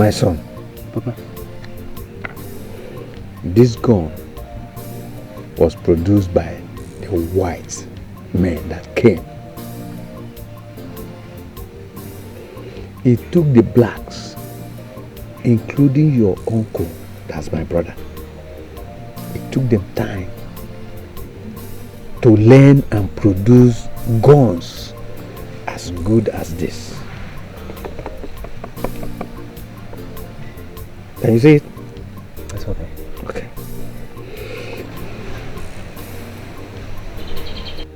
My son. Papa. This gun was produced by the white men that came. It took the blacks, including your uncle, that's my brother. It took them time to learn and produce guns as good as this. Can you see it? That's okay. Okay.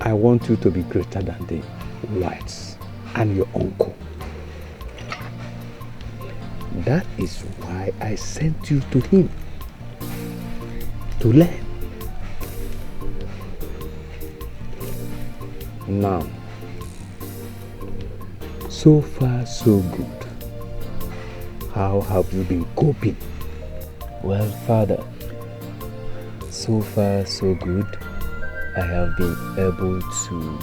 I want you to be greater than the whites and your uncle. That is why I sent you to him, to learn. Now, so far so good. How have you been coping? Well, Father, so far so good. I have been able to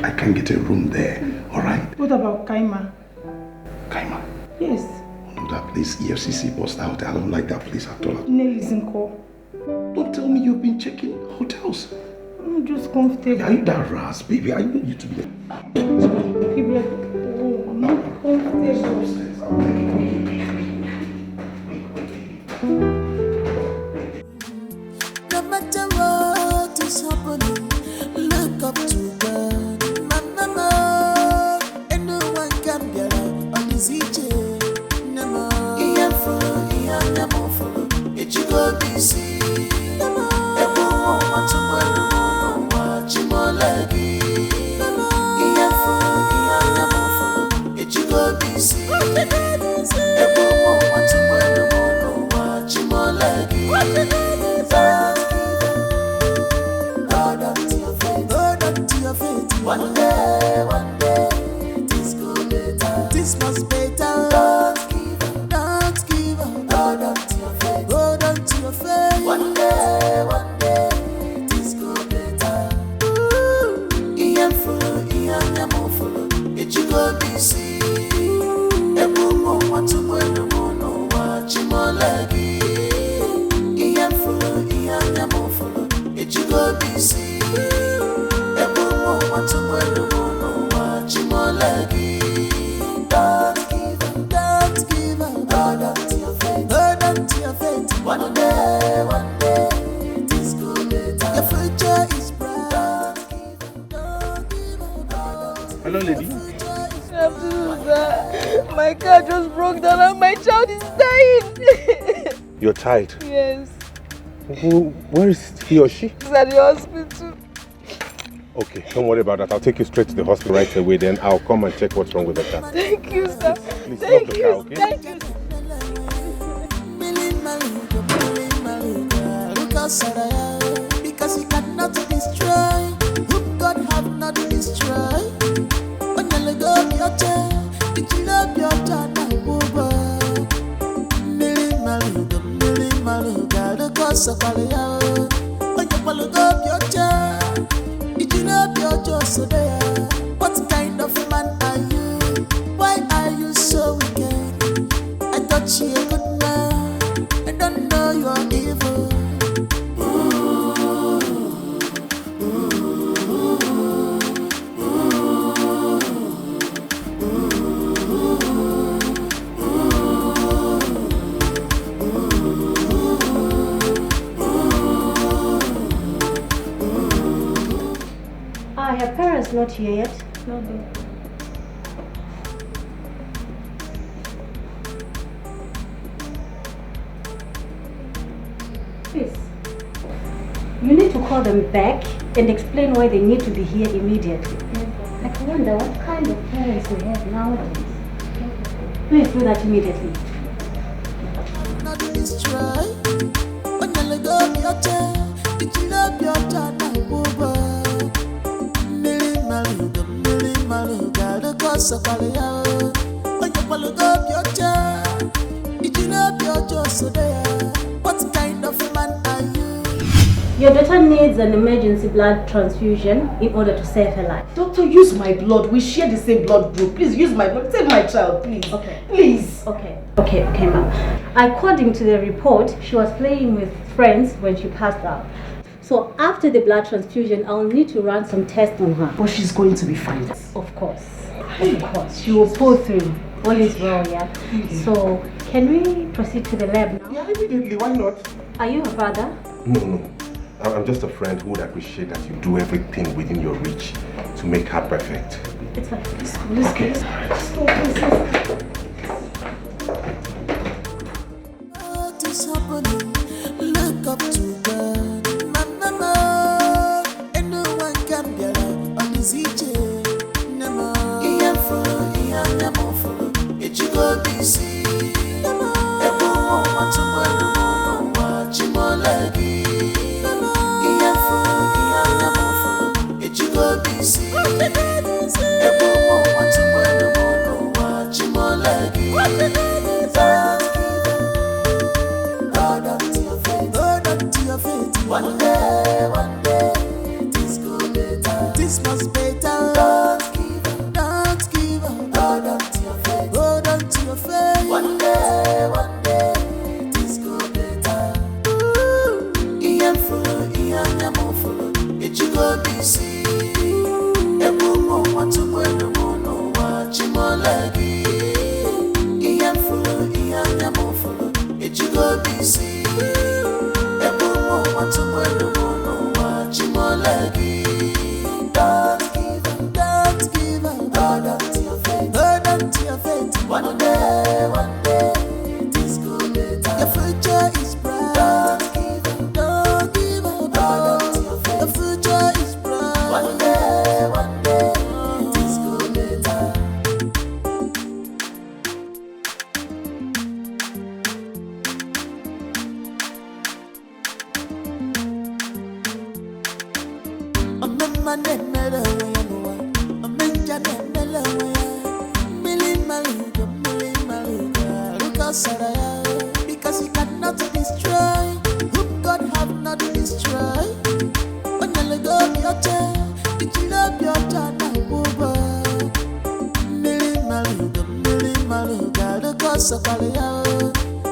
I can't get a room there, alright? What about Kaima? Kaima? Yes. No, that place, EFCC bust out. I don't like that place at all. Nelly isn't call. Don't tell me you've been checking hotels. I'm just comfortable. Are you that ras, baby? I need you to be there. People are, oh, I'm not comfortable. No matter what is happening, look up to God. Mama, and no one can get out on this EJ. Nama, it you go busy. Everyone wants to watch him all lagi. It you go busy. Everyone wants to watch him all lagi. One day, this go better. This must better. Don't give up. Hold on to your faith. Hold on to your faith. One day, this go better. Ian Yamufu, it you go busy. Everyone want to win the moon, watch him all lagi. Ian Yamufu, it you go busy. Want to win the moon, watch him all lagi. Don't give up. Hold on to your faith. One day, this go better. Your future is bright. Don't give up. Hello, lady. My car just broke down and my child is dying. Your child? Yes. Where is he or she? He's at the hospital. Okay, don't worry about that. I'll take you straight to the hospital right away. Then I'll come and check what's wrong with the car. Thank you, sir. Please Thank stop the you. car, okay? Thank you. Because he cannot destroy whom God have not destroyed. When you let go of your child, did you love your child? Millie Maluga, the cause of Palia. When you let go of your child, did you love your child so there? What kind of man are you? Why are you so wicked? I thought you a good man. I don't know you are evil. is not here yet? No, babe. Please, you need to call them back and explain why they need to be here immediately. I wonder what kind of parents we have nowadays. Please do that immediately. What kind of man are you? Your daughter needs an emergency blood transfusion in order to save her life. Doctor, use my blood. We share the same blood group. Please use my blood. Save my child, please. Okay. Please. Okay, ma'am. According to the report, she was playing with friends when she passed out. So after the blood transfusion, I'll need to run some tests on her. But she's going to be fine. Of course. She will pull through. All is well, yeah? So, can we proceed to the lab now? Yeah, immediately. Why not? Are you her father? No. I'm just a friend who would appreciate that you do everything within your reach to make her perfect. It's fine. Let's go. What is happening? Look up to God. Mama, and no one can be alive on his Nama, it you go busy. Everyone wants to watch him all like it you go busy. Everyone wants to watch him all like One day, this could be better. This must be better. Don't give up. Hold on to your faith. Hold on to your faith. One day, this could be better. Ian full, it you go busy. Everyone want to win the moon, watch him all like Ian full, it you go busy. Want to win the moon, watch him all like Don't give up. Hold on to your faith. One day, this could be better. Your future is bright. Don't give up. Hold on to your faith. Your future is bright. One day, this could be better. Because you cannot destroy whom God have not destroyed. When you let go of your child, did you love your child now? Look so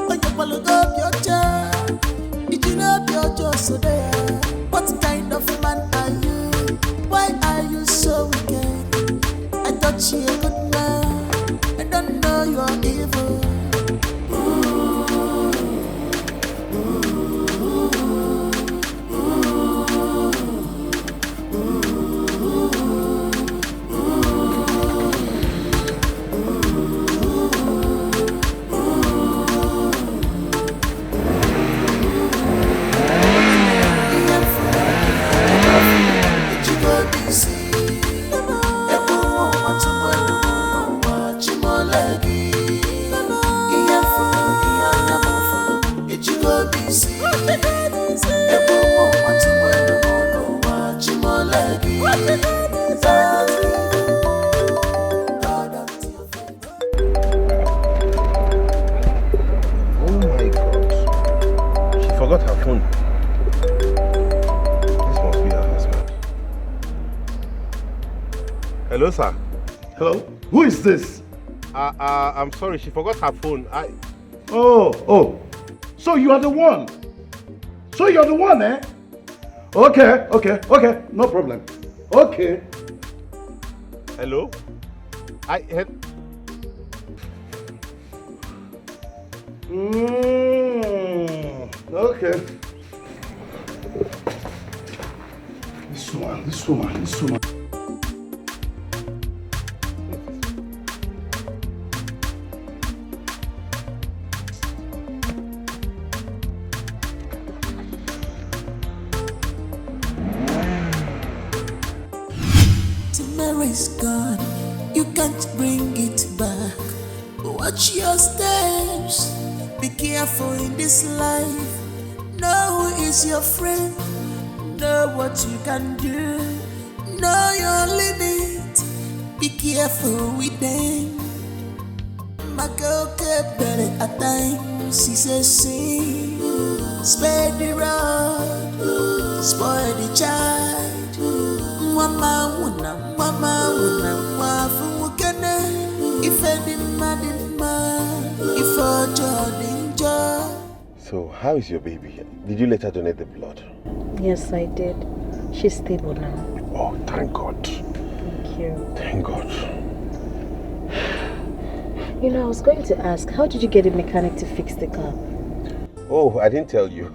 when you let go of your child, did you love your child so there? What kind of man are you? Why are you so wicked? I thought you a good man. I don't know you're evil. Hello, sir. Hello? Who is this? I'm sorry, she forgot her phone. Oh. So you are the one. Eh? Okay. No problem. Okay. Hello? Okay. This woman. memory's gone, you can't bring it back. Watch your steps, be careful in this life. Know who is your friend, know what you can do, know your limit, be careful with them. My girl kept better at times, she says sing, spare the road, spoil the child. Mama wuna, wafu mukene, if any man, if a Jordan. So, how is your baby? Did you let her donate the blood? Yes, I did. She's stable now. Oh, thank God. Thank you. Thank God. You know, I was going to ask, how did you get a mechanic to fix the car? Oh, I didn't tell you.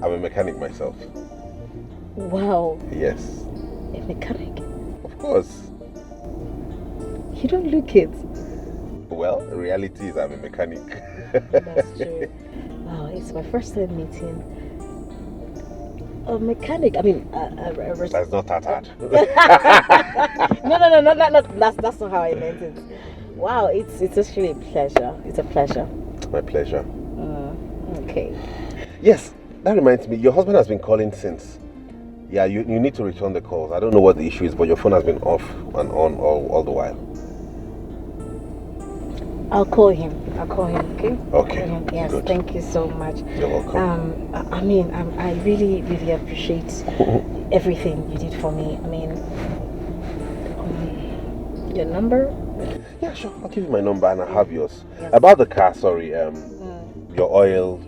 I'm a mechanic myself. Wow. Yes. A mechanic? Of course. You don't look it. Well, the reality is I'm a mechanic. That's true. Wow, it's my first time meeting a mechanic. I mean, that's not that hard. No, that's not how I meant it. Wow, it's actually a pleasure. It's a pleasure. My pleasure. Okay. Yes, that reminds me, your husband has been calling since. Yeah, you need to return the calls. I don't know what the issue is, but your phone has been off and on all the while. I'll call him, okay? Okay. Yes, good. Thank you so much. You're welcome. I really, really appreciate everything you did for me. I mean, your number? Yeah, sure. I'll give you my number and I'll have yours. Yes. About the car, sorry, your oil,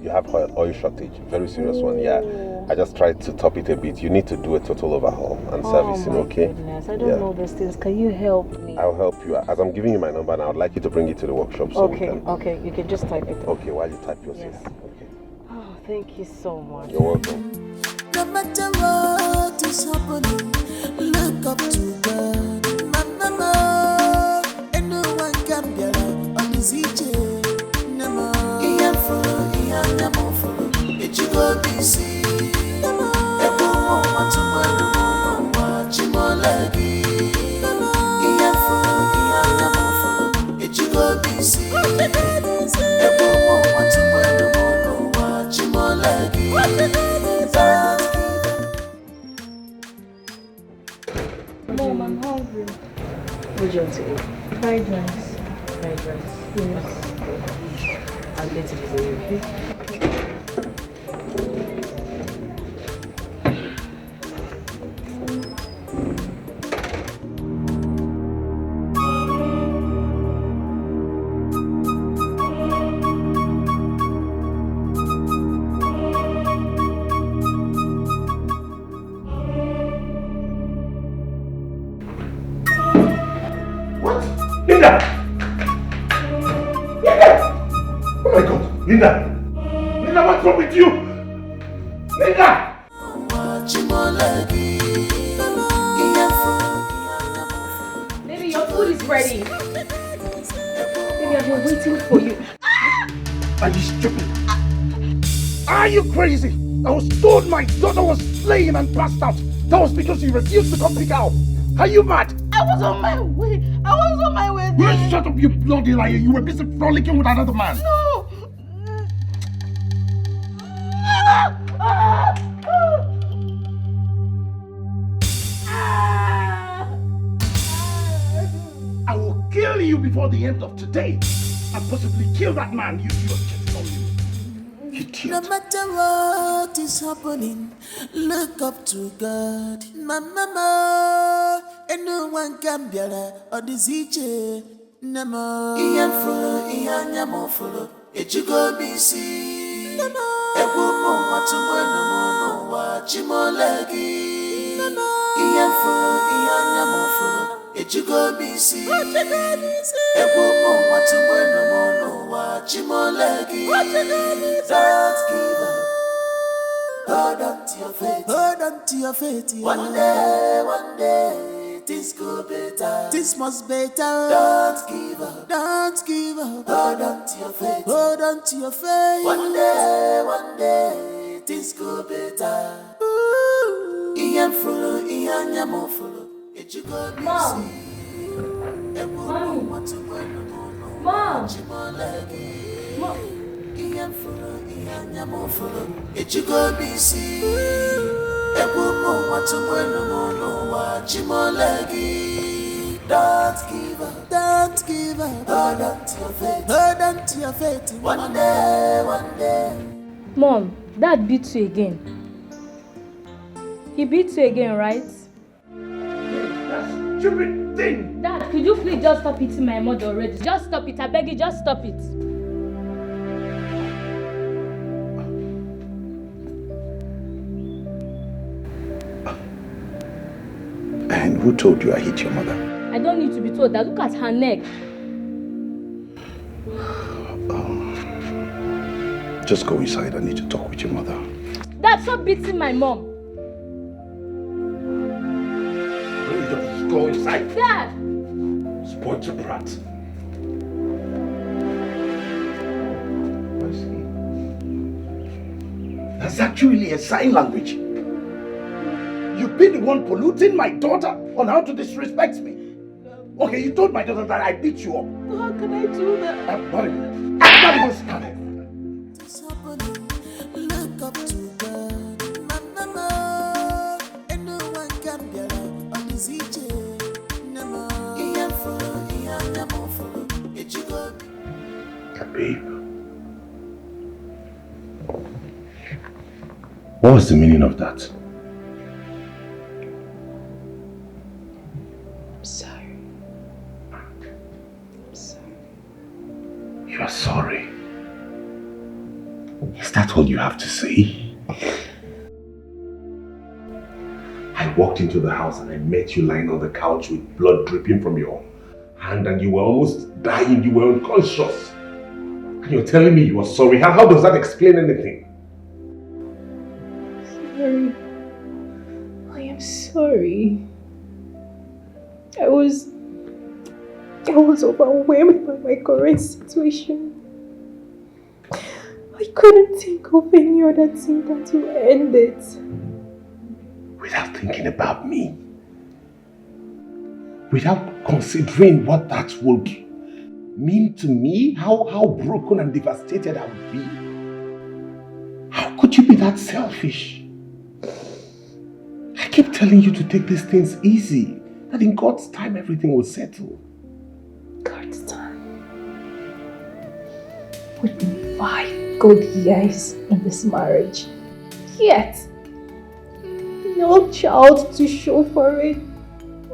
you have oil shortage, very serious one, yeah. I just tried to top it a bit. You need to do a total overhaul and servicing, okay? Goodness, I don't know these things. Can you help me? I'll help you. As I'm giving you my number, and I would like you to bring it to the workshop so we can... Okay, you can just type it. Okay, while you type yours, Yes. Okay. Oh, thank you so much. You're welcome. No matter what is happening, look up to God. Mama, and no one can be on this each. Nama, it you go busy. Mom, I'm hungry. What do you want to eat? Fried rice. Fried rice? Yes. I'll get it for you, okay? Linda! Oh my God! Linda! Linda, what's wrong with you? Linda! Baby, your food is ready. Baby, I've been waiting for you. Are you stupid? Are you crazy? I was told my daughter was slaying and passed out. That was because you refused to come pick her up. Are you mad? I was on my way. Will you shut up, you bloody liar? You were busy frolicking with another man. No. I will kill you before the end of today. And possibly kill that man you just told you. No matter what is happening, look up to God. Mama, and no one can be on this each. Nama, Ian follow, Ian Yamo follow. It you go busy. Nama, Ebumo, what's a bueno, watch him all leggy. Nama, Ian follow, Ian Yamo follow. It you go busy. Ebumo, what's a bueno, watch him all leggy. Don't give up. Hold on to your faith. Hold on to your faith. Yeah. One day, things go better. This must better. Don't give up. Don't give up. Hold on to your faith. Hold on to your faith. One day, things go better. Ooh. Mom! Mom! Don't give up, don't give up. Hold on to your faith, hold on to your faith. One day, one day. Mom, Dad beat you again. He beat you again, right? That stupid thing! Dad, could you please just stop hitting my mother already? Just stop it, I beg you, just stop it. And who told you I hit your mother? I don't need to be told that. Look at her neck. Just go inside. I need to talk with your mother. Dad, stop beating my mom. Just go inside. Dad! Spoiled your brat. That's actually a sign language. You've been the one polluting my daughter on how to disrespect me. Okay, you told my daughter that I beat you up. How can I do that? I'm not even started. Look up to God. Mama, and no one can be alive on this each. Babe. What was the meaning of that? I'm sorry. I'm sorry. You are sorry. Is that all you have to say? I walked into the house and I met you lying on the couch with blood dripping from your hand and you were almost dying, you were unconscious. And you're telling me you are sorry. How does that explain anything? Sorry. I am sorry. I was overwhelmed by my current situation. I couldn't think of any other thing than to end it. Without thinking about me? Without considering what that would mean to me? How broken and devastated I would be? How could you be that selfish? I keep telling you to take these things easy. That in God's time everything will settle. God's time. We've been 5 good years in this marriage. Yet, no child to show for it.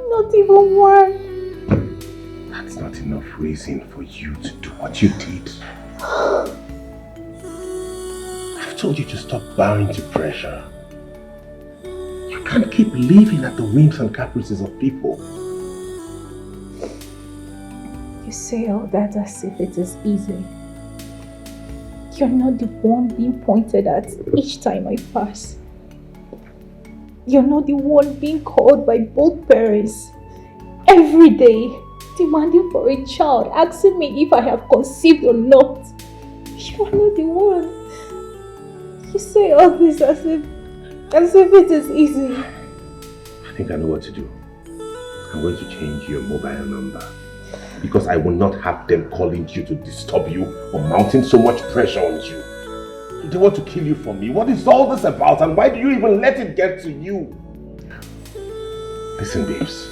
Not even one. That's not enough reason for you to do what you did. I've told you to stop bowing to pressure. You can't keep living at the whims and caprices of people. You say all that as if it is easy. You're not the one being pointed at each time I pass. You're not the one being called by both parents every day, demanding for a child, asking me if I have conceived or not. You're not the one. You say all this as if it is easy. I think I know what to do. I'm going to change your mobile number. Because I will not have them calling you to disturb you or mounting so much pressure on you. They want to kill you for me. What is all this about and why do you even let it get to you? Listen, babes.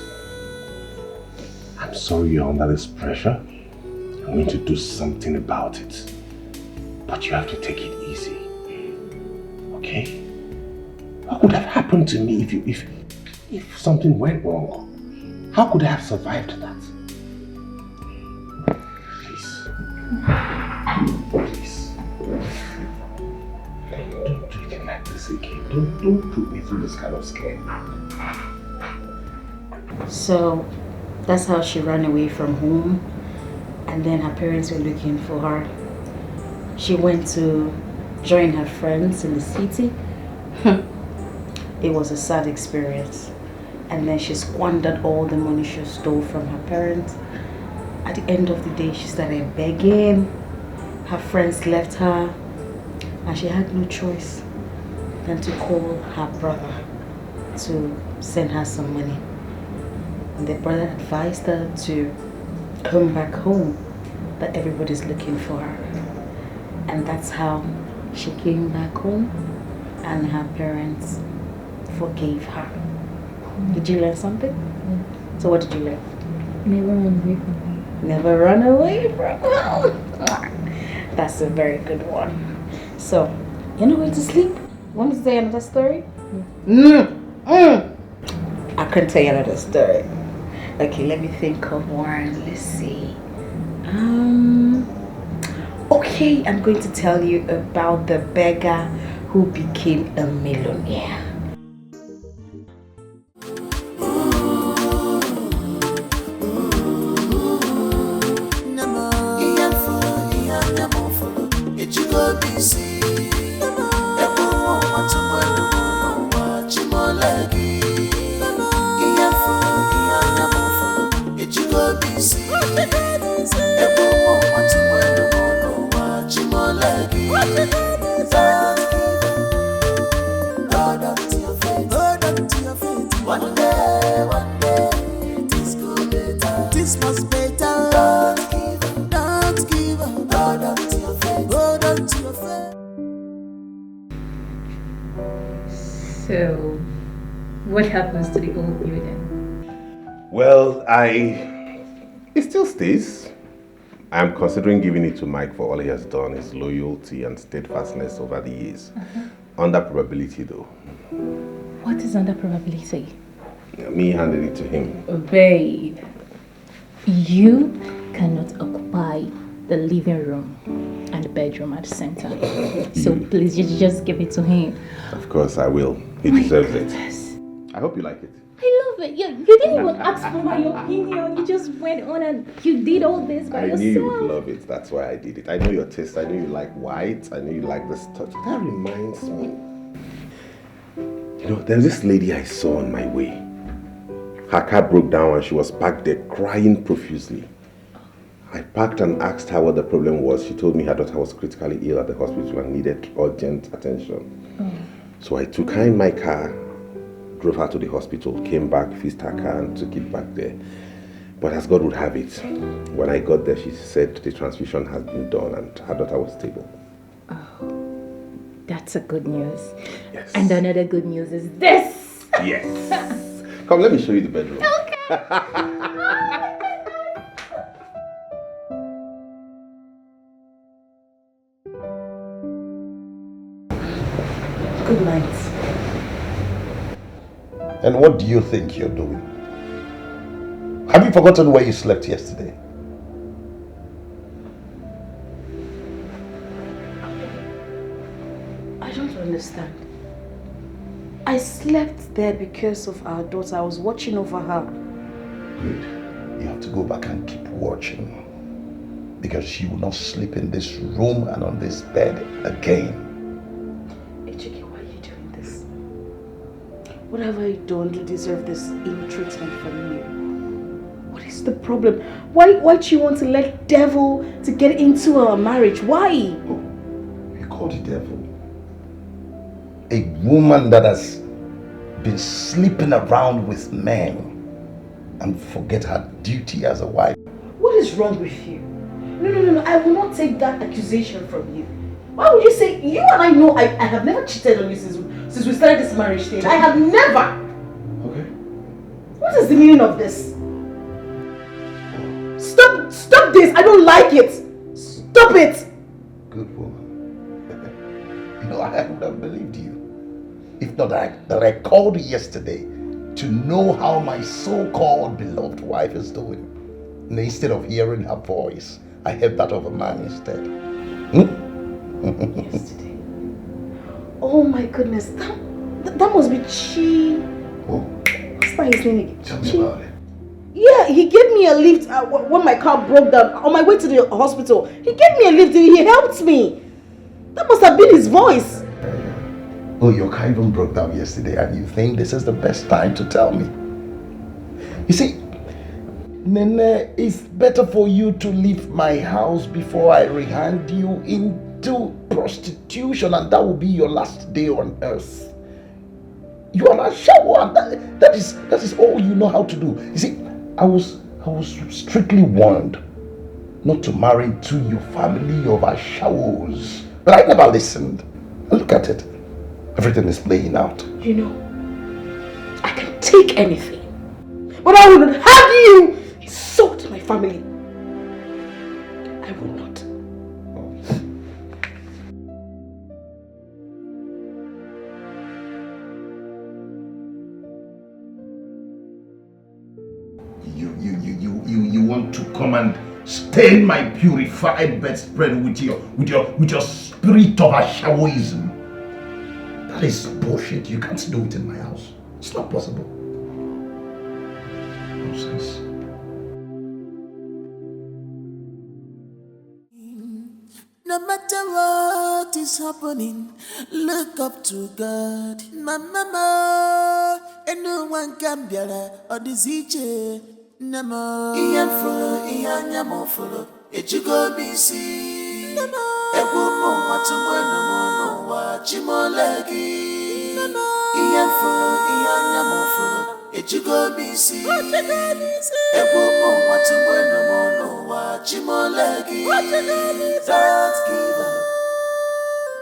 I'm sorry you're under this pressure. I'm going to do something about it. But you have to take it easy. Okay? What would have happened to me if something went wrong? How could I have survived that? Please. Don't do it like this again. Don't put me through this kind of scare. So that's how she ran away from home, and then her parents were looking for her. She went to join her friends in the city. It was a sad experience. And then she squandered all the money she stole from her parents. At the end of the day, she started begging. Her friends left her, and she had no choice than to call her brother. to send her some money. And the brother advised her to come back home, that everybody's looking for her. And that's how she came back home, and her parents forgave her. Did you learn something? So what did you learn? Never run away from her. Never run away from her. That's a very good one. So, you know where to sleep? Want to say another story? I couldn't tell you another story. Okay, let me think of one. Let's see. Okay, I'm going to tell you about the beggar who became a millionaire. So, what happens to the old building? Well, it still stays. I'm considering giving it to Mike for all he has done, his loyalty and steadfastness over the years. Under probability though. What is under probability? Me handing it to him. Babe, you cannot occupy the living room and the bedroom at the center. So please just give it to him. Of course I will. He deserves it. I hope you like it. I love it. You didn't even ask for my opinion. You just went on and you did all this by yourself. I knew you would love it. That's why I did it. I know your taste. I know you like white. I know you like this touch. That reminds me. You know, there's this lady I saw on my way. Her car broke down and she was parked there crying profusely. I parked and asked her what the problem was. She told me her daughter was critically ill at the hospital and needed urgent attention. So I took her in my car, drove her to the hospital, came back, fixed her car and took it back there. But as God would have it, when I got there, she said the transfusion had been done and her daughter was stable. Oh, that's a good news. Yes. And another good news is this. Yes. Come, let me show you the bedroom. Okay. Good night. And what do you think you're doing? Have you forgotten where you slept yesterday? I don't understand. I slept there because of our daughter. I was watching over her. Good. You have to go back and keep watching. Because she will not sleep in this room and on this bed again. What have I done to deserve this ill treatment from you? What is the problem? Why do you want to let devil to get into our marriage? Why? Oh, you call the devil? A woman that has been sleeping around with men and forget her duty as a wife. What is wrong with you? No. I will not take that accusation from you. Why would you say, you and I know I have never cheated on you since we started this marriage thing. I have never. Okay. What is the meaning of this? Stop this. I don't like it. Stop it. Good woman. You know, I would have believed you. If not that I called you yesterday to know how my so-called beloved wife is doing. And instead of hearing her voice, I heard that of a man instead. Yesterday. Oh my goodness, that must be Chi. Oh. What's that his name again? Tell me about it. Yeah, he gave me a lift when my car broke down on my way to the hospital. He gave me a lift, he helped me. That must have been his voice. Oh, your car even broke down yesterday and you think this is the best time to tell me. You see, Nene, it's better for you to leave my house before I rehand you into prostitution, and that will be your last day on earth. You are a shower, and that is all you know how to do. You see, I was strictly warned not to marry into your family of ashawos, but I never listened. And look at it. Everything is playing out. You know, I can take anything, but I will not have you insult my family. I will not. You want to come and stain my purified bedspread with your spirit of ashawoism? That is bullshit. You can't do it in my house. It's not possible. Nonsense. No matter what is happening, look up to God. Mama, and no one can be or this each. Namo, Ian Fuller, Ian Yamofuller, it you go BC. Namo, a woman wants to wear no watch him all leggy. Ian Fuller, Ian Yamofuller, it you go BC. A woman wants to wear no watch him all leggy. Don't give up.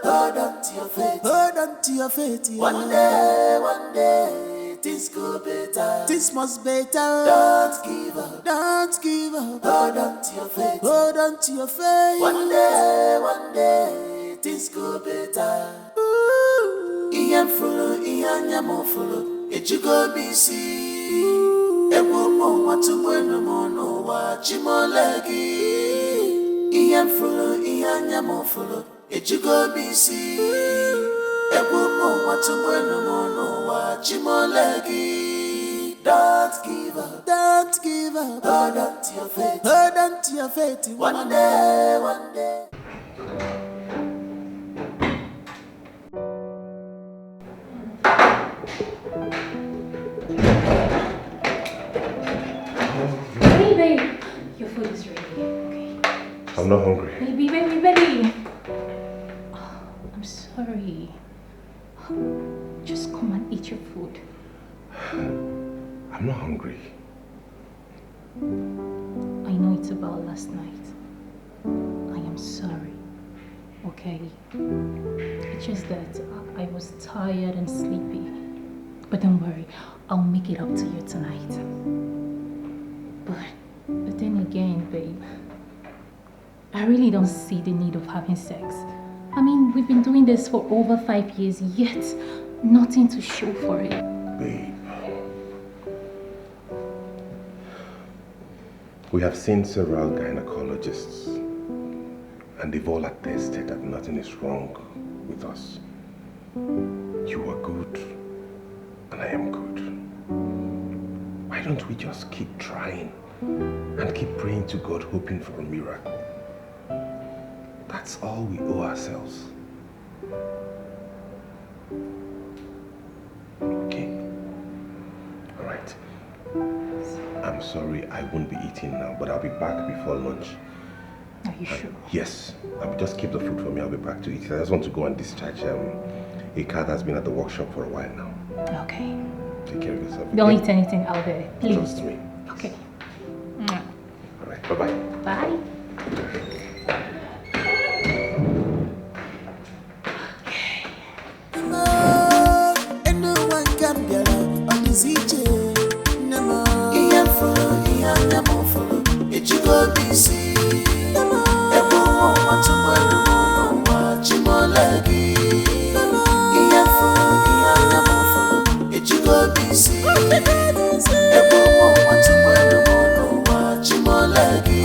Hold on to your faith. Hold on to your faith. Yeah. One day, things go better. Things must better. Don't give up. Don't give up. Hold on to your faith. Hold on to your faith. One day, things go better. Ian Fulo, Ian Yamofulo, it you go BC. A woman want to wear no more, watch him all leggy. Ian Fulo, Ian Yamofulo, it you go BC. A woman want to wear no more, watch him all leggy. Don't give up, don't give up. Hold on to your faith, hold on to your faith. One day. Hey, babe. Your food is ready. Okay. I'm not hungry. Baby. Oh, I'm sorry. Just come and eat your food. I'm not hungry. I know it's about last night. I am sorry. Okay? It's just that I was tired and sleepy. But don't worry, I'll make it up to you tonight. But then again, babe, I really don't see the need of having sex. I mean, we've been doing this for over 5 years, yet nothing to show for it. Babe, we have seen several gynecologists, and they've all attested that nothing is wrong with us. You are good, and I am good. Why don't we just keep trying and keep praying to God, hoping for a miracle? That's all we owe ourselves. Okay? Alright. I'm sorry I won't be eating now, but I'll be back before lunch. Are you sure? Yes. I'll just keep the food for me. I'll be back to eat it. I just want to go and discharge a car that's been at the workshop for a while now. Okay. Take care of yourself. Don't okay? eat anything out there, please. Trust me. Okay. Alright, bye-bye. Bye. And no one can be on this each. Namo, Ian Fulo, Ian Yamofulo, it you go BC. Everyone want to wear no watch him all leggy. Ian Fulo, Ian Yamofulo, it you go BC. Everyone want to wear no watch him all leggy.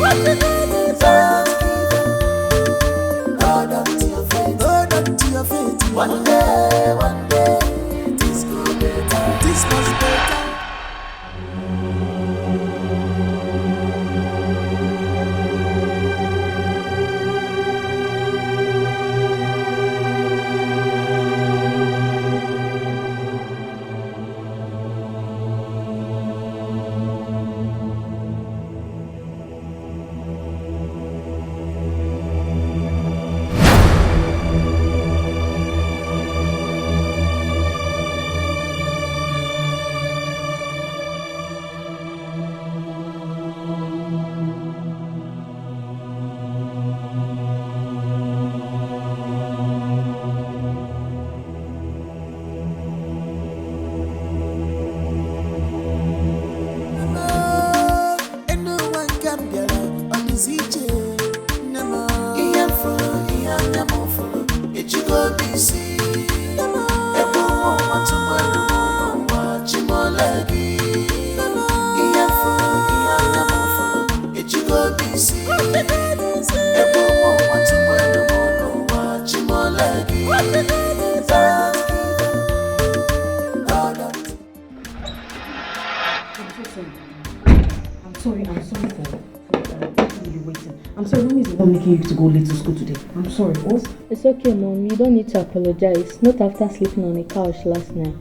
for making you to go late to school today. I'm sorry, what? It's okay, Mom. You don't need to apologize. Not after sleeping on a couch last night.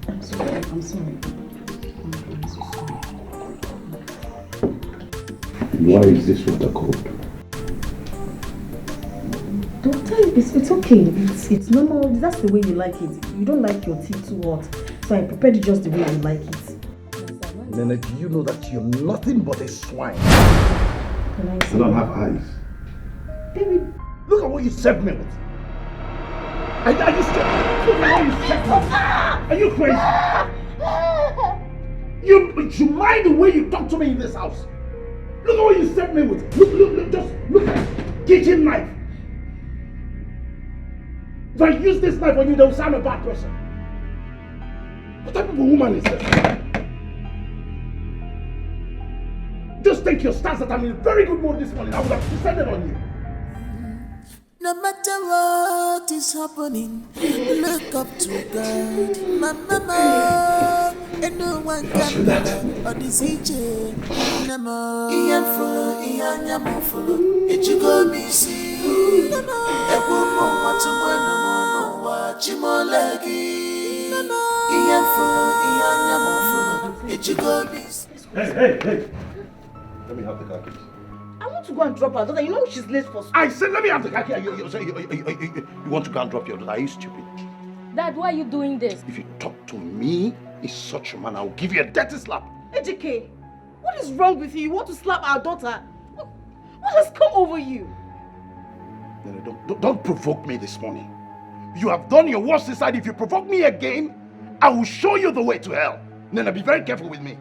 I'm sorry. I'm sorry. I'm so sorry. Why is this water cold? Doctor, it's okay. It's normal. That's the way you like it. You don't like your tea too hot. So I prepared it just the way you like it. Nene, do you know that you're nothing but a swine? Can I say You don't have eyes. Baby, Look at what you served me with. Are you stupid? Look at what you served me with. Are you crazy? You mind the way you talk to me in this house? Look at what you served me with. Look, just look at it. Kitchen knife. If I use this knife on you, they'll say I'm a bad person. What type of a woman is this? Just think your stars that I'm in a very good mood this morning. I would have descended on you. No matter what is happening, look up to God. Mama, and no one can better or this each. Nama, Ian Fuller, Ian Yamufuller, it you go missing. Nama, a woman wants to win no more, Chimolegi. Nama, Ian Fuller, Ian Yamufuller, it you go missing. Hey. Let me have the car keys. I want to go and drop her daughter. You know she's late for school. I said let me have the car keys. You want to go and drop your daughter? Are you stupid? Dad, why are you doing this? If you talk to me in such a manner, I'll give you a dirty slap. AJK, what is wrong with you? You want to slap our daughter? What has come over you? No, don't provoke me this morning. You have done your worst inside. If you provoke me again, I will show you the way to hell. Nana, be very careful with me.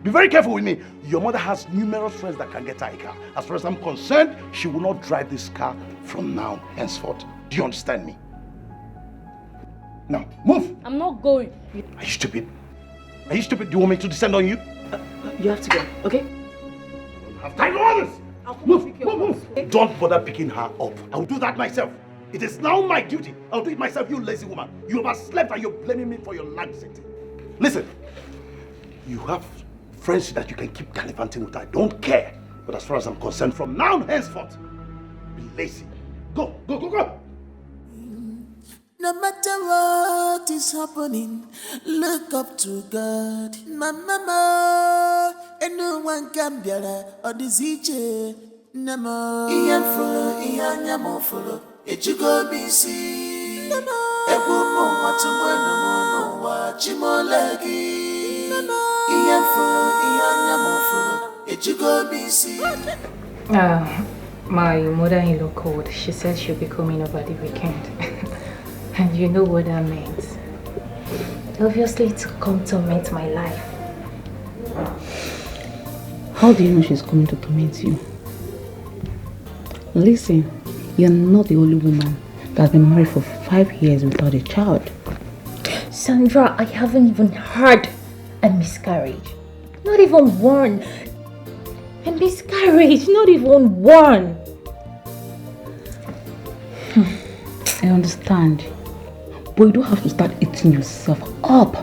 Be very careful with me. Your mother has numerous friends that can get her a car. As far as I'm concerned, she will not drive this car from now henceforth. Do you understand me? Now, move. I'm not going. Are you stupid? Are you stupid? Do you want me to descend on you? You have to go, okay? I don't have time for others. Move. Don't bother picking her up. I'll do that myself. It is now my duty. I'll do it myself, you lazy woman. You overslept and you're blaming me for your laxity. Listen, you have friends that you can keep gallivanting with. I don't care. But as far as I'm concerned, from now on henceforth, be lazy. Go. No matter what is happening, look up to God. Mama, and no one can be or this each. Nama, Ian Fuller, Ian Yamofolo, it you go busy. Nama, a woman want to win no more, Chimolegi. Nama, Ian Fuller, Ian Yamofolo, it you go busy. My mother-in-law called. She said she'll be coming over the weekend. And you know what that means. Obviously to come torment my life. How do you know she's coming to torment you? Listen, you're not the only woman that's been married for 5 years without a child. Sandra, I haven't even had a miscarriage. Not even one. A miscarriage, not even one. I understand. But you don't have to start eating yourself up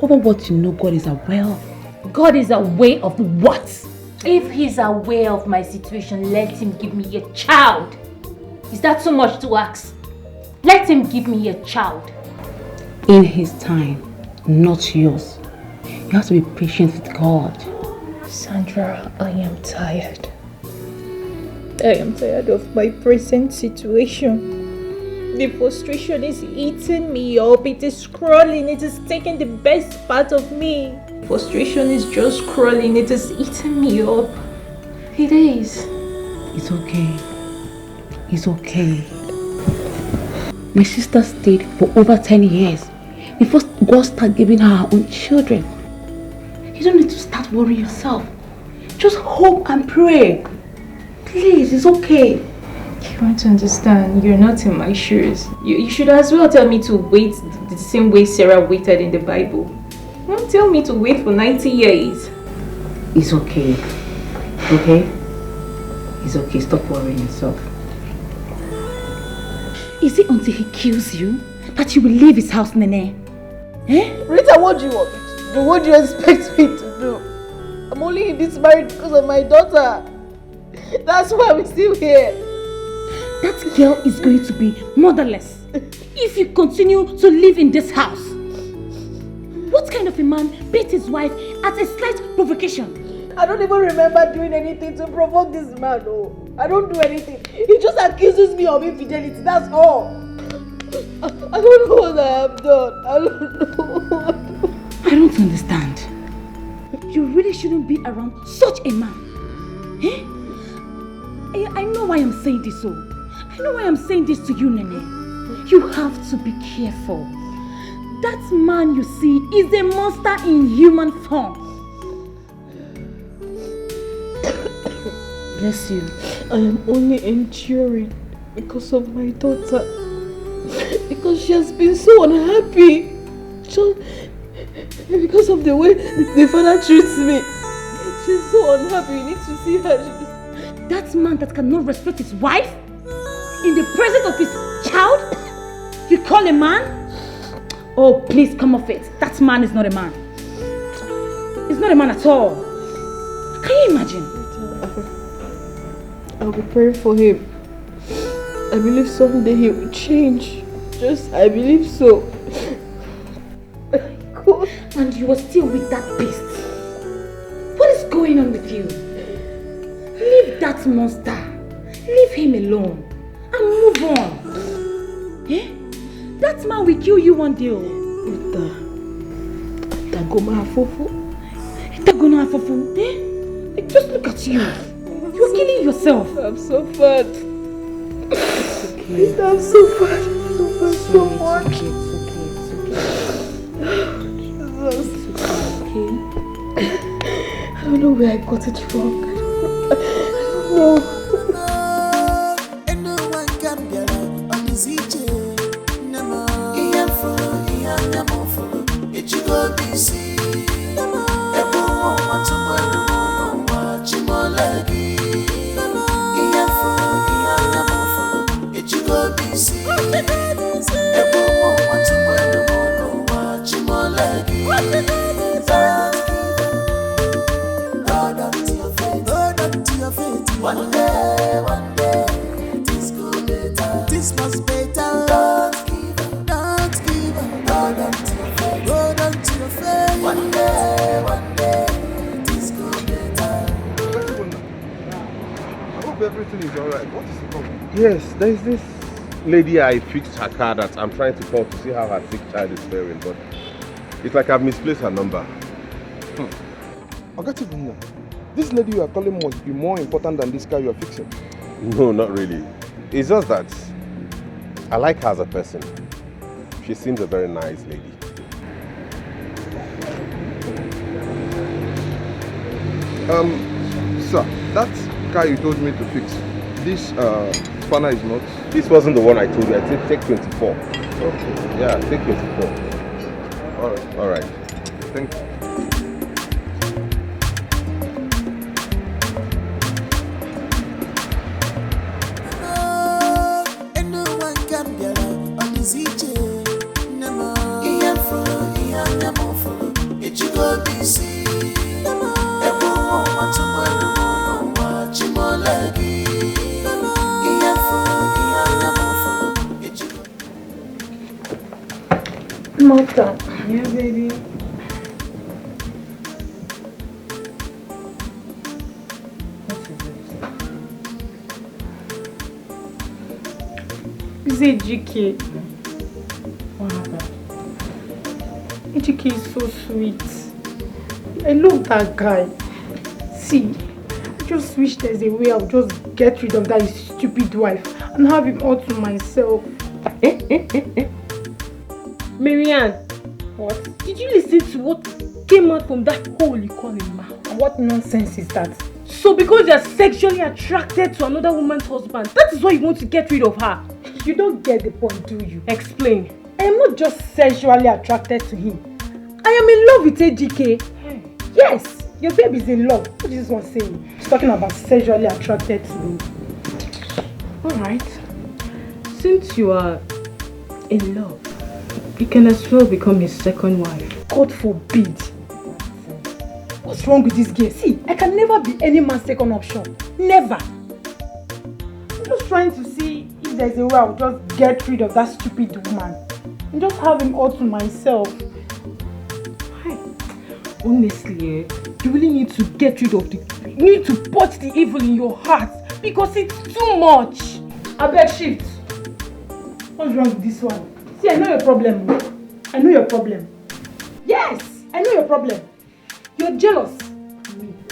over what you know God is aware of. God is aware of what? If he's aware of my situation, let him give me a child. Is that so much to ask? Let him give me a child. In his time, not yours. You have to be patient with God. Sandra, I am tired. I am tired of my present situation. The frustration is eating me up. It is crawling. It is taking the best part of me. Frustration is just crawling. It is eating me up. It is. It's okay. It's okay. My sister stayed for over 10 years before God started giving her her own children. You don't need to start worrying yourself. Just hope and pray. Please, it's okay. You want to understand, you're not in my shoes. You should as well tell me to wait the same way Sarah waited in the Bible. Don't tell me to wait for 90 years. It's okay. Okay? It's okay. Stop worrying yourself. Is it until he kills you that you will leave his house, Nene? Eh? Rita, what do you want me to do? What do you expect me to do? I'm only in this marriage because of my daughter. That's why I'm still here. That girl is going to be motherless if you continue to live in this house. What kind of a man beat his wife at a slight provocation? I don't even remember doing anything to provoke this man. Oh, I don't do anything. He just accuses me of infidelity. That's all. I don't know what I have done. I don't know. I don't understand. You really shouldn't be around such a man. Eh? I know why I'm saying this, so. I know why I'm saying this to you, Nene. You have to be careful. That man you see is a monster in human form. Bless you. I am only enduring because of my daughter. Because she has been so unhappy. Just because of the way the father treats me. She's so unhappy. You need to see her. That man that cannot respect his wife in the presence of his child, you call a man? Oh, please come off it. That man is not a man. He's not a man at all. Can you imagine? I'll be praying for him. I believe someday he will change. I believe so. God. And you are still with that beast. What is going on with you? Leave that monster. Leave him alone. And move on. Eh? That man will kill you one day. Eh? Just look at you. You're killing yourself. I'm so fat. Okay. I'm so fat. So much. I don't know where I got it wrong. I don't know. One day, this could be better. This must be better. Don't give up, hold on to your faith. Hold on to your faith. One day, this could be better. I hope everything is alright. What is the problem? Yes, there is this lady I fixed her car that I'm trying to call to see how her sick child is faring, but it's like I've misplaced her number. I got it. This lady you are calling must be more important than this car you are fixing. No, not really. It's just that I like her as a person. She seems a very nice lady. Sir, that car you told me to fix, this spanner is not... This wasn't the one I told you. I said take 24. Okay. Yeah, take 24. Alright. Alright. Thank you. Martha. Yeah, baby. Is it GK? What happened? GK is so sweet. I love that guy. See, I just wish there's a way I'll just get rid of that stupid wife and have him all to myself. Marianne, what? Did you listen to what came out from that hole you call him man? What nonsense is that? So because you're sexually attracted to another woman's husband, that is why you want to get rid of her? You don't get the point, do you? Explain. I am not just sexually attracted to him. I am in love with AGK. Hey. Yes, your baby's in love. What is this one saying? He's talking about sexually attracted to me. Alright. Since you are in love, you can as well become his second wife. God forbid. What's wrong with this girl? See, I can never be any man's second option. Never. I'm just trying to see if there's a way I'll just get rid of that stupid woman. And just have him all to myself. Honestly, you really need to get rid of you need to put the evil in your heart because it's too much. I beg, shift. What's wrong with this one? See, I know your problem. I know your problem. Yes, I know your problem. You're jealous.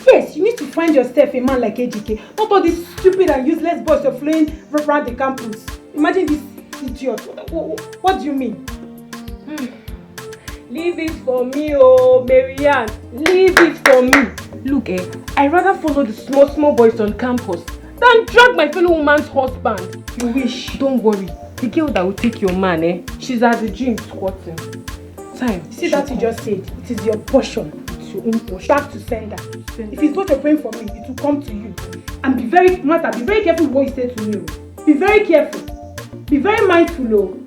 Yes, you need to find yourself a man like AJK. Not all these stupid and useless boys are flying around the campus. Imagine this idiot. What do you mean? Leave it for me, oh, Marianne. Leave it for me. Look, I'd rather follow the small boys on campus than drag my fellow woman's husband. You wish. Don't worry. The girl that will take your man, she's at the gym squatting. Time. See that you just said? It is your portion. It's your own portion. Back to sender. If it's what you're praying for me, it will come to you. And be very careful what you say to me. Be very careful. Be very mindful, oh.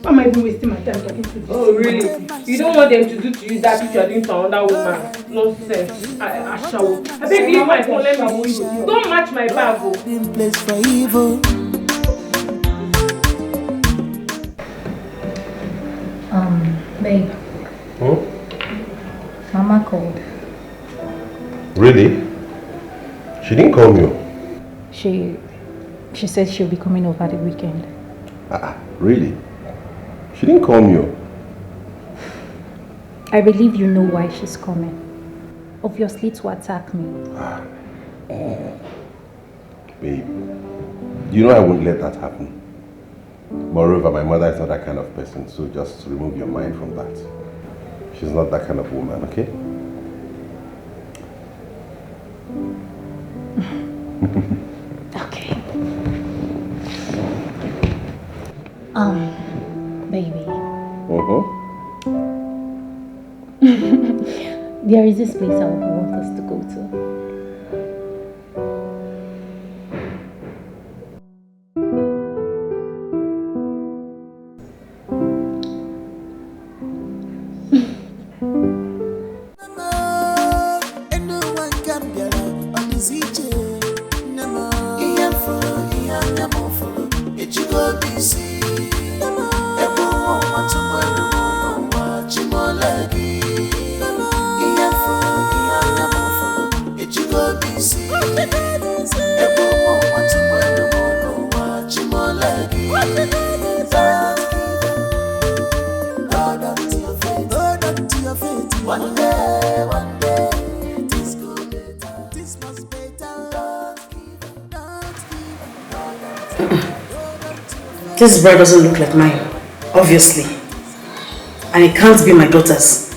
Why am I even wasting my time talking to this? Oh, really? You don't want them to do to you that which you are doing to another woman? Nonsense. I shall. I beg leave my phone, let me go. Don't match my bag, oh. Place for evil. Babe. Mama called. Really? She didn't call you? She said she'll be coming over the weekend. Really? She didn't call you? I believe you know why she's coming. Obviously to attack me. Babe, you know I won't let that happen. Moreover, my mother is not that kind of person, so just remove your mind from that. She's not that kind of woman, okay? Okay. Baby. There is this place I would want us to go to. This bride doesn't look like mine, obviously. And it can't be my daughter's.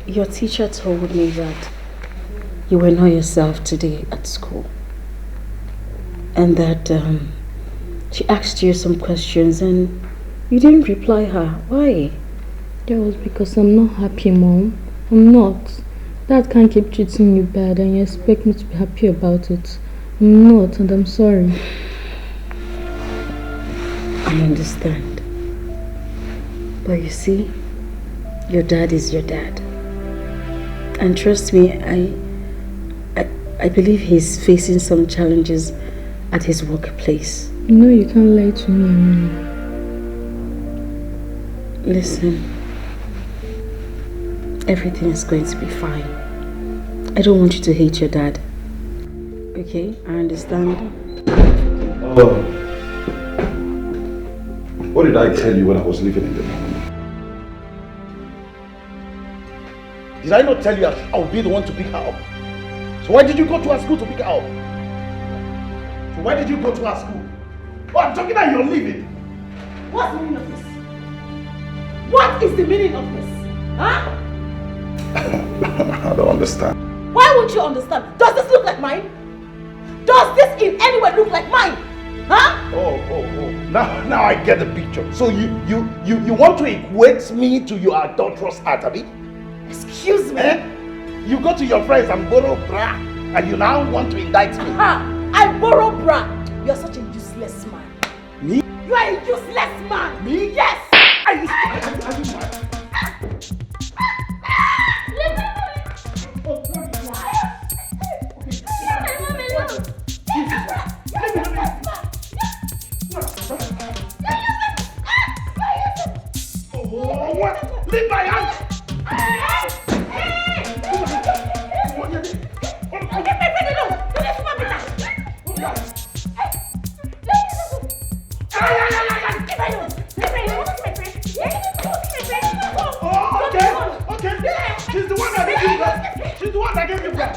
Your teacher told me that you were not yourself today at school. And that she asked you some questions and you didn't reply her. Why? That was because I'm not happy, Mom. I'm not. Dad can't keep treating you bad and you expect me to be happy about it. I'm not, and I'm sorry. I understand. But you see, your dad is your dad. And trust me, I believe he's facing some challenges at his workplace. You know you can't lie to me, Mama. Listen, everything is going to be fine. I don't want you to hate your dad. Okay, I understand. What did I tell you when I was leaving in the morning? Did I not tell you I would be the one to pick her up? So why did you go to her school to pick her up? So why did you go to her school? Oh, I'm talking about you're leaving. What's the meaning of this? What is the meaning of this? Huh? I don't understand. Why won't you understand? Does this look like mine? Does this in any way look like mine? Huh? Oh. Now I get the picture. So you want to equate me to your adulterous act, Abby? Excuse me? You go to your friends and borrow bra, and you now want to indict me. I borrow bra. You're such a useless man. Me? You are a useless man. Me? Yes. Are you mad? Leave my hand! Okay. She's the one that gave you that. She's the one that gave you that.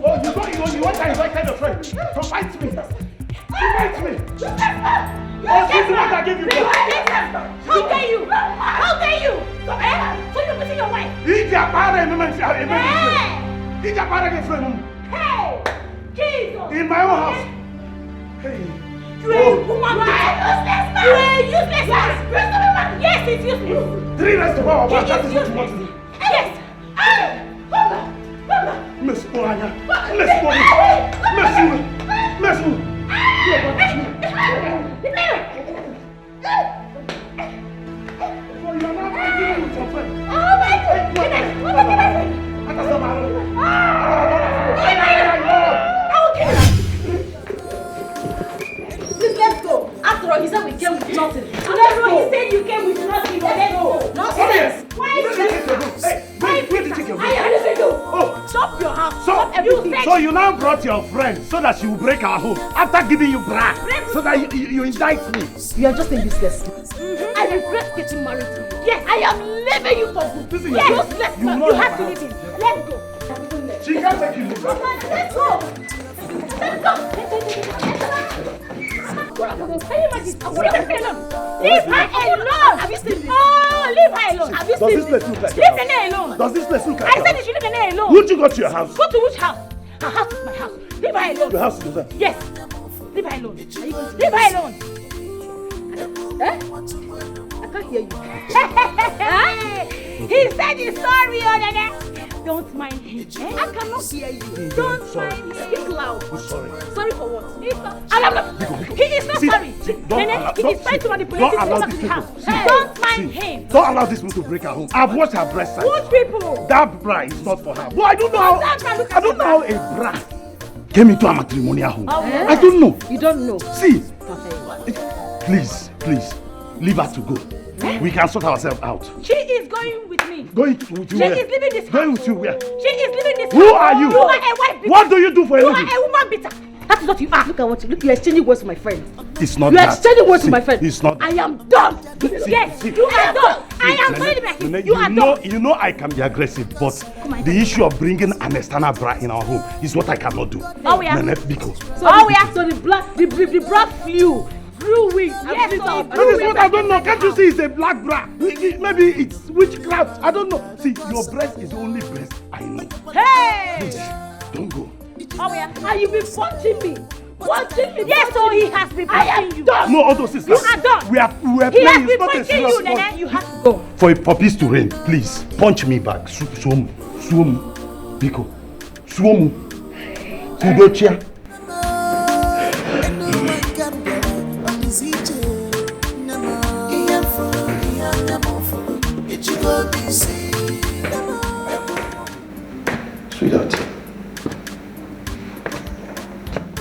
Oh, you want to invite your friend to fight me. Oh, she's the one that gave you that. How dare you? How dare you? So you're missing your wife? Hey, in my own house. Hey. You are a woman. You are a useless man. Yes, it's useless. 3 rest of our that is what you want to do. Yes. Miss Oranya. Miss Wu. Please, let's go. After all, he said we came with nothing. After all, he said you came with nothing. Let's go. Nonsense. Why is this? Where did you take your friend? Stop your house. Stop everything. So you now brought your friend so that she will break our home after giving you bra so that you indict me. You are just a useless man. I regret getting married to you. Yes, I am leaving you for good. Yes, useless man. You have to leave him. Let's go. She can't take you. Let's go. Let's go. Can you imagine? Leave her alone. Leave her alone. Have you seen this? Oh, leave her alone. Have you seen this? Does this place look like Leave the nail alone. Does this place look like I said you should leave the nail alone. Won't you go to your house? Go to which house? Her house is my house. Leave her alone. Your house is yours? Yes. Leave her alone. Are you going to leave her alone? I can't hear you. He said he's sorry, Odene. Don't mind him. I cannot hear you. Don't mind him. Speak loud. Sorry. Sorry for what? He is not sorry. He is trying to manipulate his woman to the house. Don't mind him. Don't allow this woman to break her home. I've watched her breast size. What people? That bra is not for her. But I don't know how a bra came into a matrimonial home. I don't know. You don't know. See, please, leave her to go. We can sort ourselves out. She is going with me. Going with you She where? is leaving this house. Going with you where? She is leaving this Who house. are you? You are a wife beater. What do you do for a living? You are a woman beater. That is what you are. Look at what you look. You are exchanging words with my friend. It's not You are that. exchanging words with my friend. It's not. I am done. Yes, you are done. I am telling you, you are done. You know I can be aggressive, but the issue of bringing an external bra in our home is what I cannot do. Oh yeah. Because. So the bra flew. Blue wings. Yes, so that is what I don't know. Can't you see it's a black bra? Maybe it's witchcraft. I don't know. See, your breast is the only breast I know. Hey! Please, don't go. Oh yeah. And you've been punching me. Yes, so he has been punching you. Done. No, other sisters. You are done. We are He has playing. been punching you, Nene. You have to go. For peace to reign, please punch me back. Suomu. Biko. Suomu. Kudochia. Sweetheart,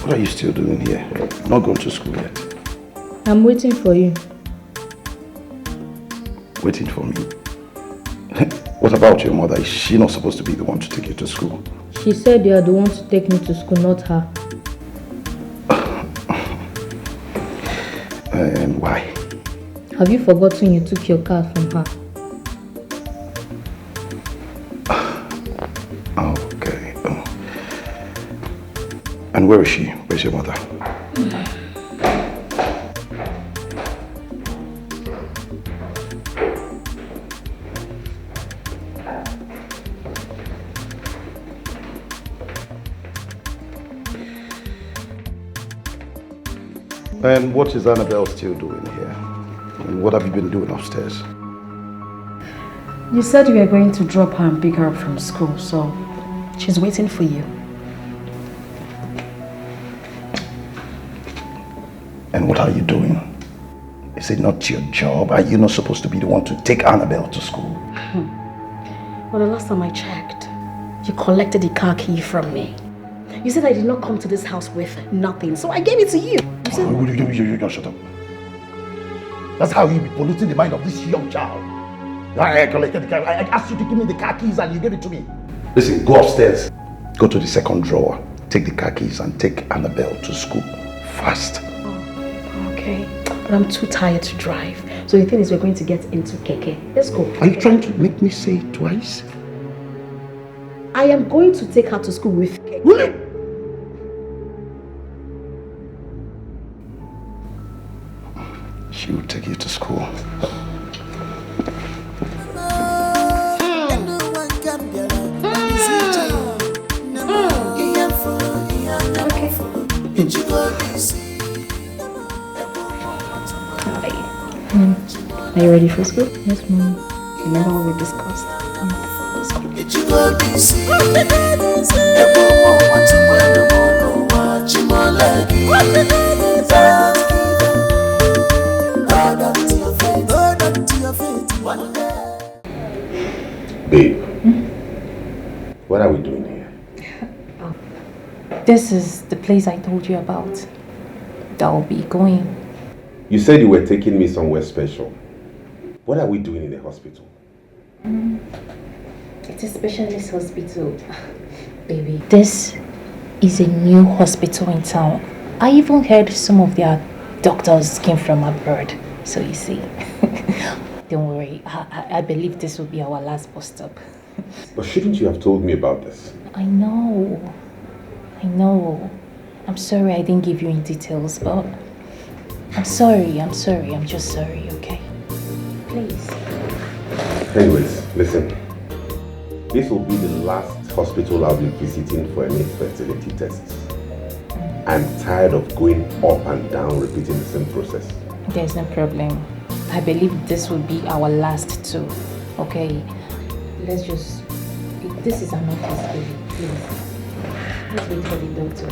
what are you still doing here? Not going to school yet? I'm waiting for you. Waiting for me? What about your mother? Is she not supposed to be the one to take you to school? She said you are the one to take me to school, not her. And why? Have you forgotten you took your car from her? Okay. And where is she? Where's your mother? And what is Annabelle still doing here? And what have you been doing upstairs? You said you were going to drop her and pick her up from school, so she's waiting for you. And what are you doing? Is it not your job? Are you not supposed to be the one to take Annabelle to school? Well, the last time I checked, you collected the car key from me. You said I did not come to this house with nothing, so I gave it to you. You said... You shut up. That's how you be polluting the mind of this young child. I collected the car. I asked you to give me the car keys and you gave it to me. Listen, go upstairs. Go to the second drawer. Take the car keys and take Annabelle to school. Fast. Oh, okay. But I'm too tired to drive. So the thing is, we're going to get into keke. Let's go. Are you trying to make me say it twice? I am going to take her to school with keke. Really? She will take you to school. Are you ready for school? Yes, Mom. Remember what we discussed? Let's Babe, what are we doing here? This is the place I told you about. That will be going. You said you were taking me somewhere special. What are we doing in the hospital? It's a specialist hospital, baby. This is a new hospital in town. I even heard some of their doctors came from abroad. So you see, don't worry. I believe this will be our last bus stop. But shouldn't you have told me about this? I know. I'm sorry I didn't give you any details, but I'm sorry. I'm just sorry, okay? Please. Anyways, listen. This will be the last hospital I'll be visiting for any fertility tests. I'm tired of going up and down repeating the same process. There's no problem. I believe this will be our last too, okay? Let's just... This is an office, baby, please. Let's wait for the doctor.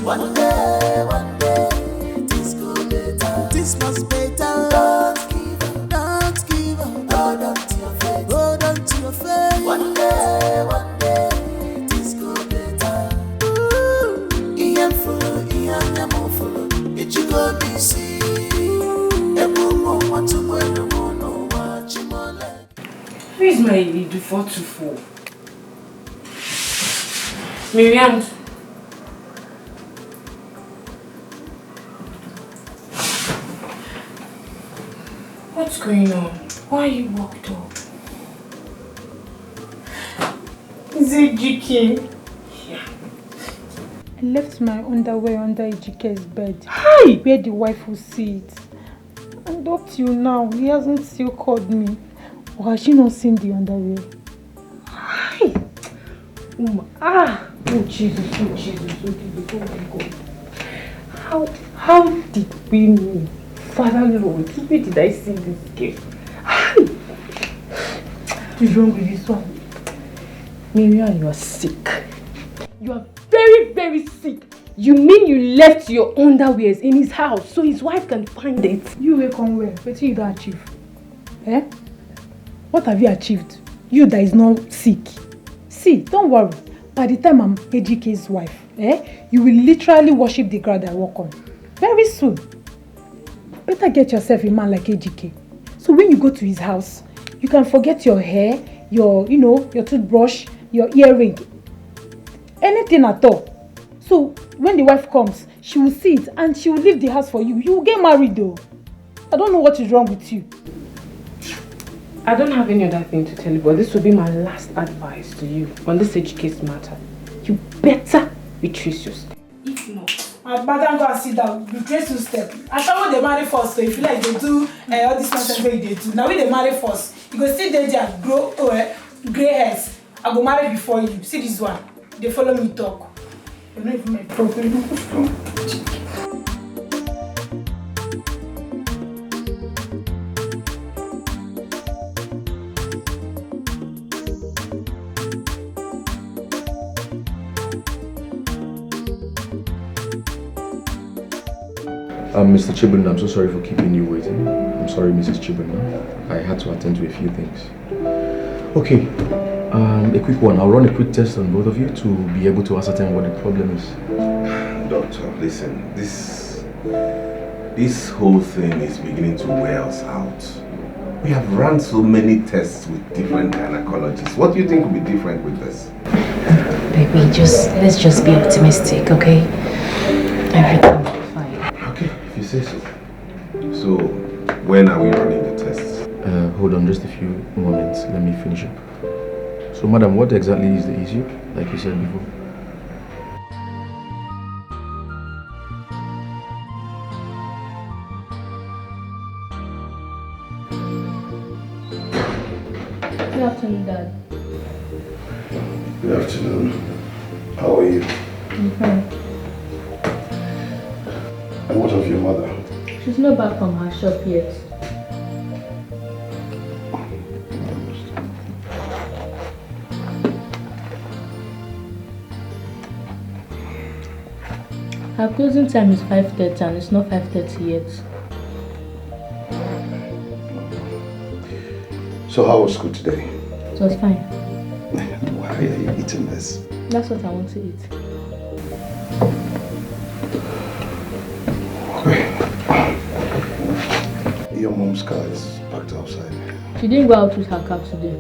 One day, this could be better. This must be better. Don't give up. Hold on to your faith. Hold on to your faith. One day, this could be better. Ian full, Ian full. It you go be see. Who is my lead 424? Miriam. What's going on? Why are you walked up? Is it GK? Yeah. I left my underwear under Ejike's bed. Hi! Where the wife will see it. And up till now, he hasn't still called me. Or has she not seen the underwear? Oh Jesus, oh Jesus, oh Jesus, oh my God. How did we know? Father Lord, where did I see this girl? What's wrong with this one? Miriam, you are sick. You are very, very sick. You mean you left your underwears in his house so his wife can find it? You will come well, but you don't achieve. Eh? What have you achieved? You that is not sick. See, don't worry. By the time I'm AGK's wife, you will literally worship the ground I walk on. Very soon. Better get yourself a man like AGK. So when you go to his house, you can forget your hair, your toothbrush, your earring, anything at all. So when the wife comes, she will see it and she will leave the house for you. You will get married though. I don't know what is wrong with you. I don't have any other thing to tell you, but this will be my last advice to you on this HK's matter. You better retrace your step. If not, I'd better go and sit down, retrace your step. I thought they marry first, so if you like they do all this nonsense they do. Now when they marry first, you go sit there and grow grey hairs. I go marry before you. See this one. They follow me talk. You don't even make problem. Mr. Chibunna, I'm so sorry for keeping you waiting. I'm sorry, Mrs. Chibunna. I had to attend to a few things. Okay, a quick one. I'll run a quick test on both of you to be able to ascertain what the problem is. Doctor, listen, this whole thing is beginning to wear us out. We have run so many tests with different gynecologists. What do you think will be different with this? Baby, let's just be optimistic, okay? Everything will be fine. Okay, if you say so. So, when are we running the tests? Hold on just a few moments. Let me finish up. So, madam, what exactly is the issue, like you said before? Good afternoon, Dad. Good afternoon. How are you? I'm fine. And what of your mother? She's not back from her shop yet. Her closing time is 5:30 and it's not 5:30 yet. So how was school today? It was fine. Why are you eating this? That's what I want to eat. Okay. Your mom's car is parked outside. She didn't go out with her car today.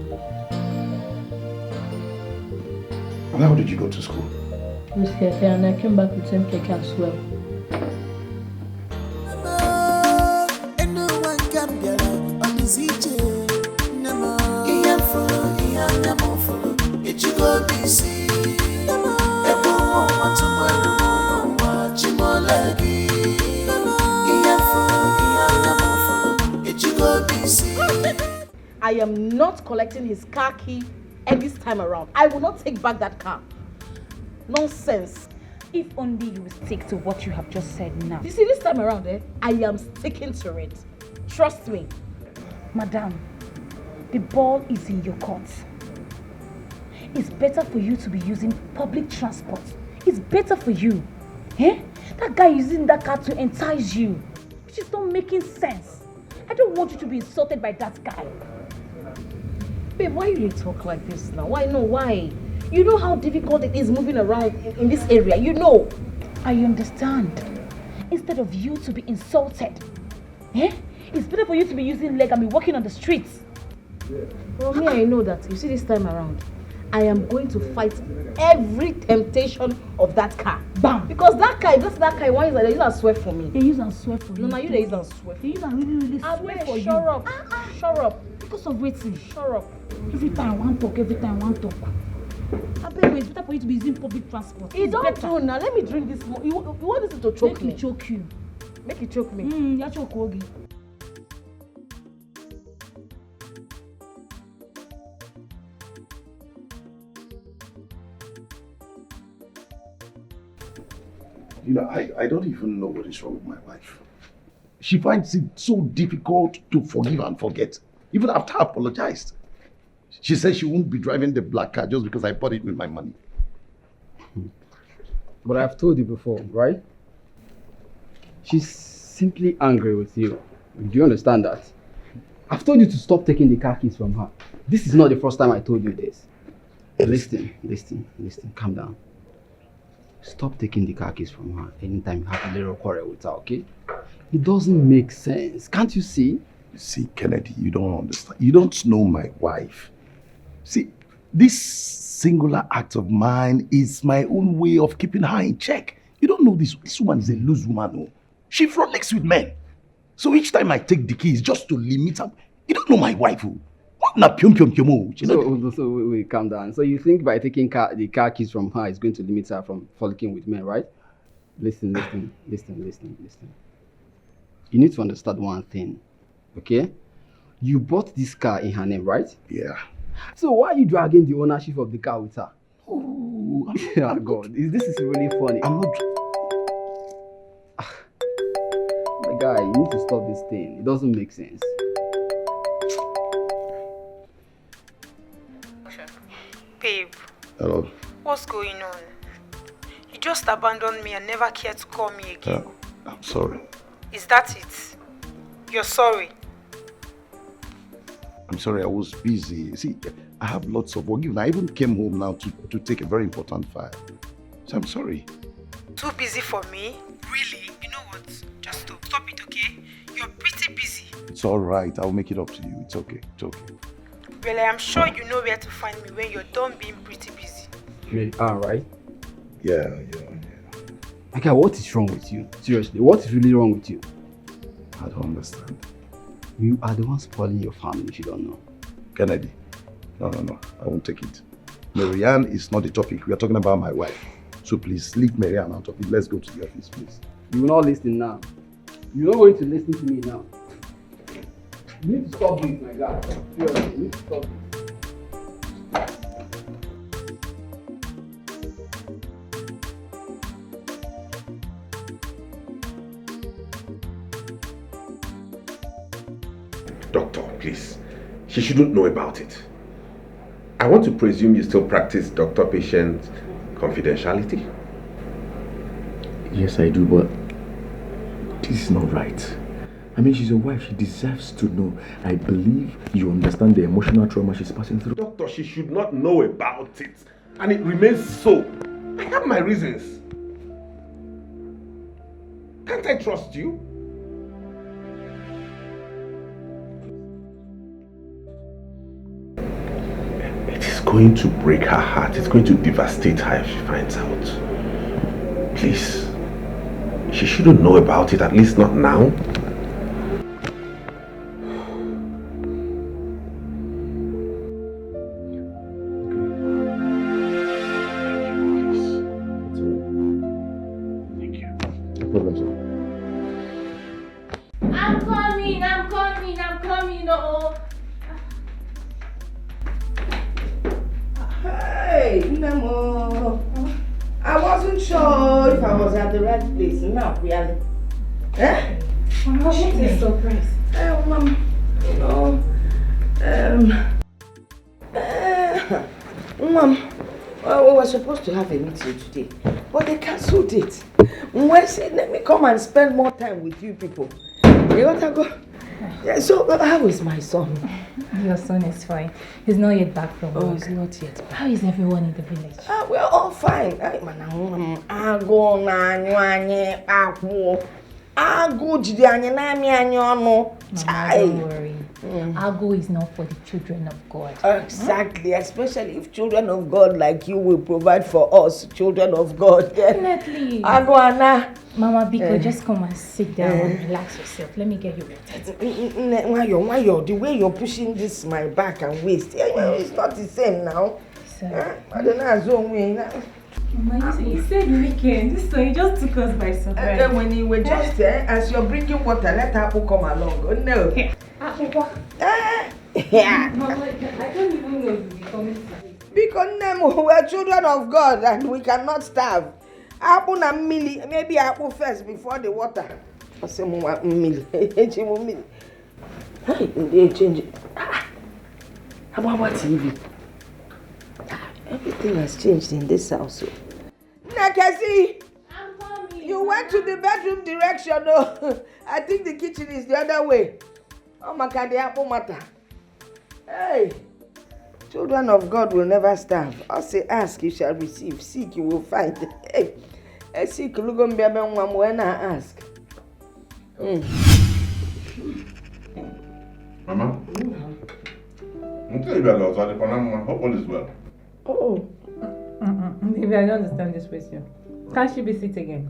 And how did you go to school? With Keke, and I came back with same Keke as well. I am not collecting his car key this time around. I will not take back that car. Nonsense. If only you will stick to what you have just said now. You see, this time around, I am sticking to it. Trust me. Madam, the ball is in your court. It's better for you to be using public transport. It's better for you. That guy is using that car to entice you, which is not making sense. I don't want you to be insulted by that guy. Babe, why do you talk like this now? Why? No, why? You know how difficult it is moving around in this area, you know. I understand. Instead of you to be insulted, it's better for you to be using leg and be walking on the streets. Well, me, I know that. You see, this time around, I am going to fight every temptation of that car. Bam! Because that car, why is that? They use and swear for me. They use and swear for you. No, you they use and swear. They use and really swear for you. Shut up. Shut up. Because of waiting. Shut up. Every time I want talk, it's better for you to be using public transport. It don't do now. Let me drink this more. You want this to choke me? Make it choke you. Make it choke me. Yeah, choke Ogi. You know, I don't even know what is wrong with my wife. She finds it so difficult to forgive and forget, even after I apologized. She says she won't be driving the black car just because I bought it with my money. But I've told you before, right? She's simply angry with you. Do you understand that? I've told you to stop taking the car keys from her. This is not the first time I told you this. Listen. Calm down. Stop taking the car keys from her anytime you have a little quarrel with her, okay? It doesn't make sense. Can't you see? See, Kennedy, you don't understand. You don't know my wife. See, this singular act of mine is my own way of keeping her in check. You don't know this. This woman is a loose woman. Oh. She frolics with men. So each time I take the keys just to limit her, you don't know my wife. Oh. So wait, calm down. So you think by taking the car keys from her is going to limit her from frolicking with men, right? Listen. You need to understand one thing, okay? You bought this car in her name, right? Yeah. So why are you dragging the ownership of the car with her? Oh, God, this is really funny. I'm not. My guy, you need to stop this thing. It doesn't make sense. Babe. Hello. What's going on? You just abandoned me and never cared to call me again. I'm sorry. Is that it? You're sorry? I'm sorry, I was busy. See, I have lots of work. I even came home now to take a very important file. So I'm sorry. Too busy for me? Really? You know what? Just stop it, okay? You're pretty busy. It's all right. I'll make it up to you. It's okay. It's okay. Well, I am sure you know where to find me when you're done being pretty busy. You are, right? Yeah. Okay, what is wrong with you? Seriously, what is really wrong with you? I don't understand. You are the one spoiling your family if you don't know. Kennedy, no. I won't take it. Marianne is not the topic. We are talking about my wife. So please, leave Marianne out of it. Let's go to the office, please. You will not listen now. You're not going to listen to me now. You need to stop this, my guy. Seriously, you need to stop this. Doctor, please. She shouldn't know about it. I want to presume you still practice doctor-patient confidentiality. Yes, I do, but this is not right. I mean, she's your wife. She deserves to know. I believe you understand the emotional trauma she's passing through. Doctor, she should not know about it. And it remains so. I have my reasons. Can't I trust you? It is going to break her heart. It's going to devastate her if she finds out. Please. She shouldn't know about it, at least not now. I'm coming, oh. Hey, Nemo. I wasn't sure if I was at the right place. No, really. Eh? Mama, what is surprise? Mom, you know, Mom, we were supposed to have a meeting today, but they cancelled it. We said, let me come and spend more time with you people. You want to go? Yeah, so, how is my son? Your son is fine. He's not yet back from work. Oh, he's not yet back. How is everyone in the village? We're all fine. Mama, don't worry. Ago is not for the children of God. Exactly, especially if children of God like you will provide for us, children of God. Definitely. Ago, Anna. Mama Biko, just come and sit down and relax yourself. Let me get you water. Why, the way you're pushing this my back and waist, it's not the same now. I don't know. Mama, you said weekend, so you just took us by surprise. And then when you were just there, as you're bringing water, let Apple come along. Oh no. Yeah. Mama, I don't even know if you'll be coming today. Because we're children of God and we cannot starve. Apple na milli. Maybe apple first before the water. I say milli. Milli. Hey, they change it. How about TV? Everything has changed in this house. Nakasi, you went to the bedroom direction. No, I think the kitchen is the other way. Oh my God, the apple matter. Hey, children of God will never starve. I say, ask, you shall receive. Seek, you will find. Hey, seek, look on baby, when I ask. Mama? I'm telling you about the Panama. Hope all is well. Oh. Maybe I don't understand this question. Can't she visit again?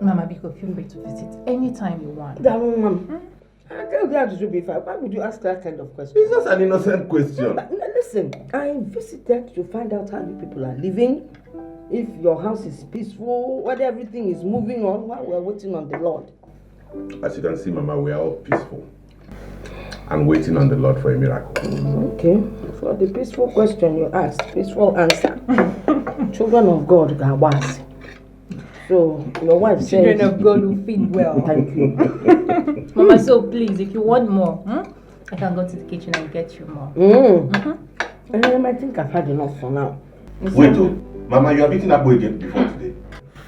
Mama, because feel free to visit anytime you want. Mom. I tell you that to be fine. Why would you ask that kind of question? It's just an innocent question. But, listen, I visited to find out how you people are living, if your house is peaceful, whether everything is moving on while we're waiting on the Lord. As you can see, Mama, we are all peaceful and waiting on the Lord for a miracle. Okay. For the peaceful question you asked, peaceful answer. Children of God are wise. So your wife said, children of God will feed well. Thank you. Mama, so please, if you want more, I can go to the kitchen and get you more. I think I've had enough for now. Wait, Mama, you have eaten apple again before today?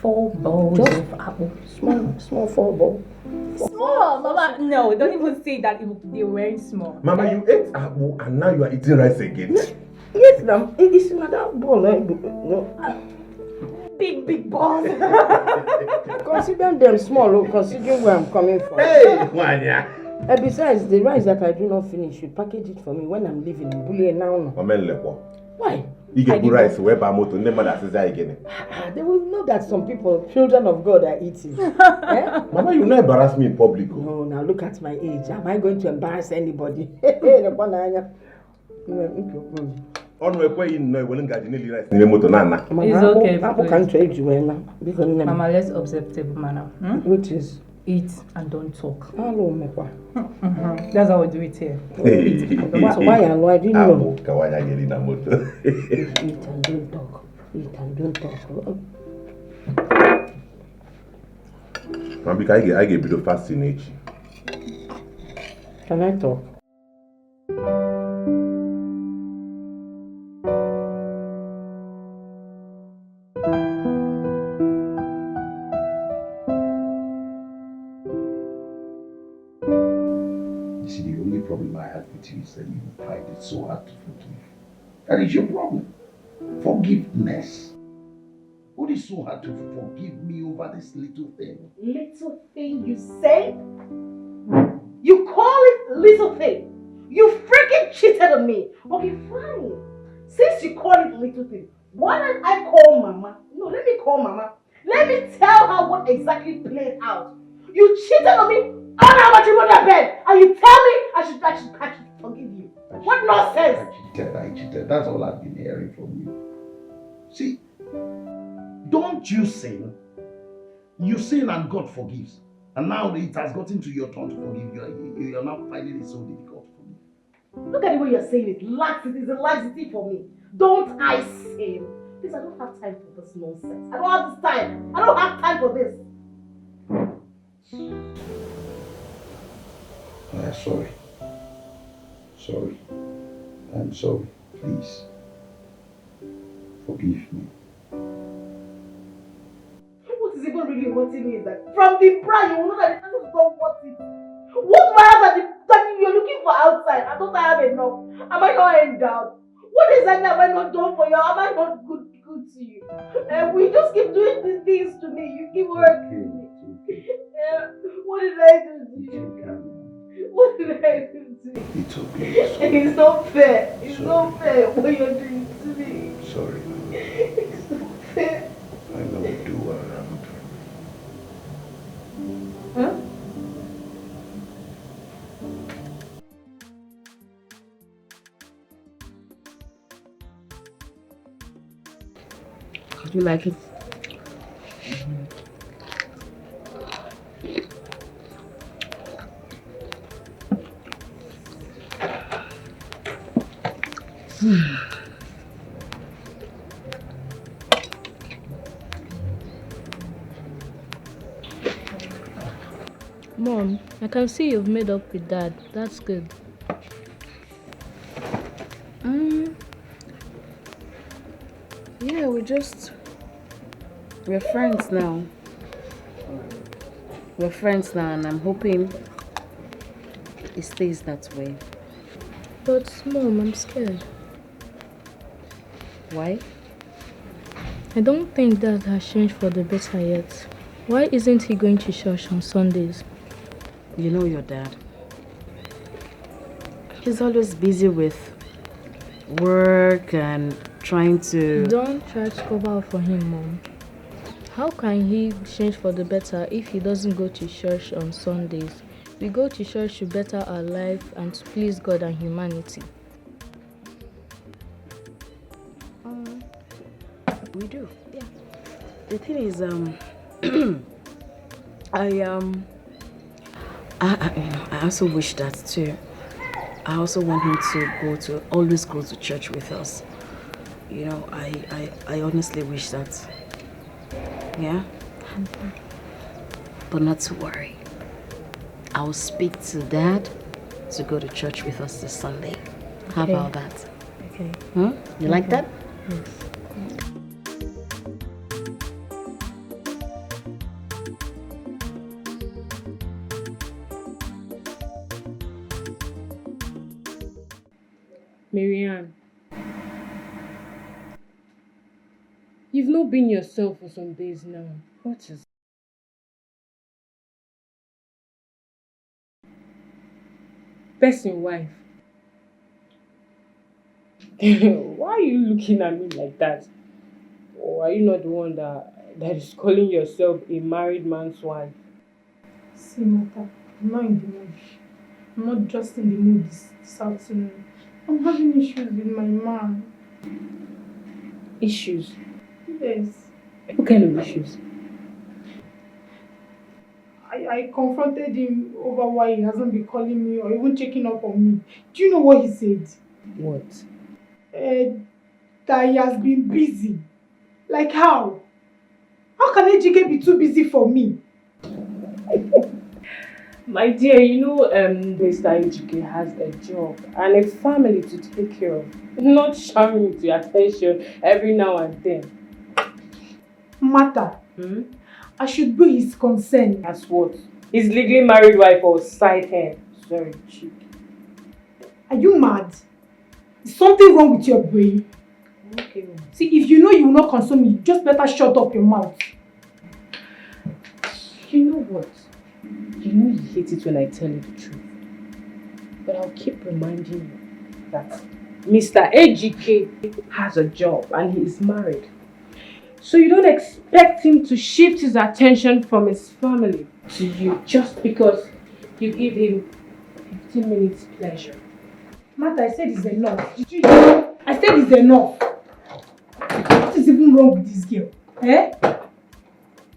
4 bowls of apple. Small 4 bowls. Small, Mama. No, don't even say that they were wearing small. Mama, you ate apple and now you are eating rice again. Yes, ma'am. It's another bowl. No. Big balls. Consider them small, considering where I'm coming from. Hey, Wanya. And besides, the rice that I do not finish, you package it for me when I'm leaving in Bully now. Why? You get good rice, where Bamoto, never that says again. They will know that some people, children of God, are eating. Mama, you not embarrass me in public. No, now look at my age. Am I going to embarrass anybody? On my way in, no, willing garden rice. It's okay. Apple can't trade you now. Mama, let's observe table manner. Which is? Eat and don't talk. Hello, Mekwa. That's how we do it here. Eat and don't talk. Why I didn't know. Eat and don't talk. Eat and don't talk. Mama, I get a bit of fascination. Can I talk? You said you find it so hard to forgive. That is your problem. Forgiveness. What is so hard to forgive me over this little thing? Little thing you say? You call it little thing? You freaking cheated on me. Okay, fine. Since you call it little thing, why don't I call Mama? No, let me call Mama. Let me tell her what exactly played out. You cheated on me on how much you want that bed, and you tell me I should forgive you. What nonsense! I cheated. That's all I've been hearing from you. See, don't you sin. You sin and God forgives. And now it has gotten to your turn to forgive. You're now finding it so difficult for me. Look at the way you're saying it. Laxity is a laxity for me. Don't I sin? Please, I don't have time for this nonsense. I don't have this time. I don't have time for this. Sorry. Sorry. I'm sorry. Please. Forgive me. What is even really hurting me is that from the bride, you will know that the person is not worth it. What do I have that you're looking for outside? I don't have enough. Am I not endowed? What exactly have I not done for you? Am I not good to you? We just keep doing these things to me. You keep hurting me. What did I do to you? What did I do to you? It's okay. It's not fair. It's not fair what you're doing to me. Sorry. It's not fair. I know you do around. Huh? Do you like it? Mom, I can see you've made up with Dad. That's good. Yeah, we're friends now. We're friends now, and I'm hoping it stays that way. But Mom, I'm scared. Why? I don't think Dad has changed for the better yet. Why isn't he going to church on Sundays? You know your dad. He's always busy with work and trying to... Don't try to cover up for him, Mom. How can he change for the better if he doesn't go to church on Sundays? We go to church to better our life and to please God and humanity. We do. Yeah. The thing is, I also wish that too. I also want him to always go to church with us. You know, I honestly wish that. Yeah? But not to worry. I'll speak to Dad to go to church with us this Sunday. How Okay. about that? Okay. Huh? You like that? Yes. Marianne, you've not been yourself for some days now. What is person wife? Why are you looking at me like that? Or are you not the one that is calling yourself a married man's wife? See, Martha, I'm not in the mood. I'm not just in the mood this afternoon. I'm having issues with my man. Issues? Yes. What kind of issues? I confronted him over why he hasn't been calling me or even checking up on me. Do you know what he said? What? That he has been busy. Like how? How can Ejike be too busy for me? My dear, you know Mr. Ejike has a job and a family to take care of. Not showering with your attention every now and then. Martha, I should be his concern. As what? His legally married wife or side hand? Sorry, cheek. Are you mad? Is something wrong with your brain? Okay. See, if you know you will not console me, just better shut up your mouth. You know what? You know you hate it when I tell you the truth. But I'll keep reminding you that Mr. Ejike has a job and he is married. So you don't expect him to shift his attention from his family to you just because you give him 15 minutes pleasure. Martha, I said it's enough. Did you hear? I said it's enough. What is even wrong with this girl? Eh?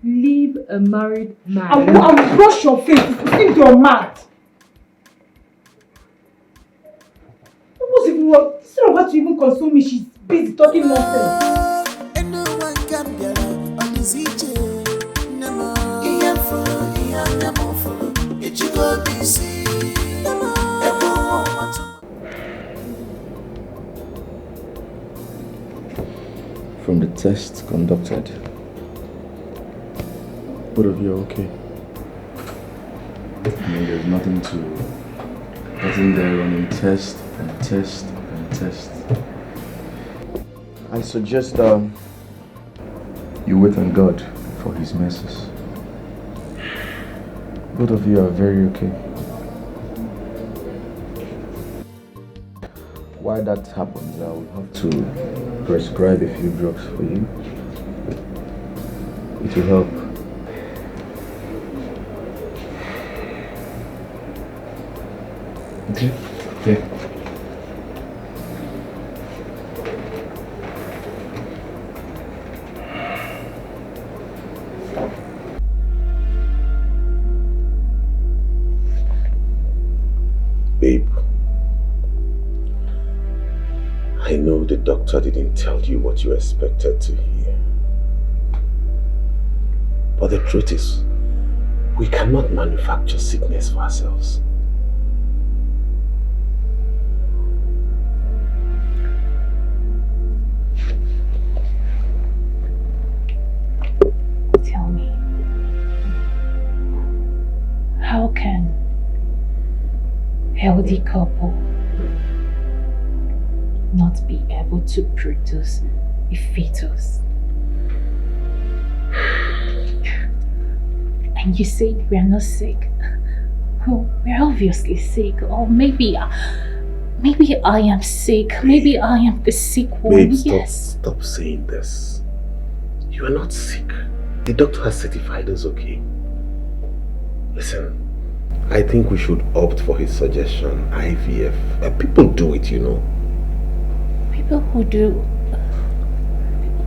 Leave a married man. I will brush your face if you think you're mad. What was even wrong? Instead of her to even console me, she's busy talking nonsense. From the test conducted, both of you are okay. I mean, there's nothing there running test and test and test. I suggest you wait on God for His mercies. Both of you are very okay. While that happens, I will have to prescribe a few drugs for you. It will help. Okay? Okay. Babe, I know the doctor didn't tell you what you expected to hear. But the truth is, We cannot manufacture sickness for ourselves. Tell me, how can a healthy couple not be able to produce a fetus? And you said we are not sick. Oh, we're obviously sick. Or maybe I am sick. Maybe I am the sick one. Babe, Yes. stop saying this. You are not sick. The doctor has certified us okay. Listen, I think we should opt for his suggestion, IVF. People do it, you know. People who do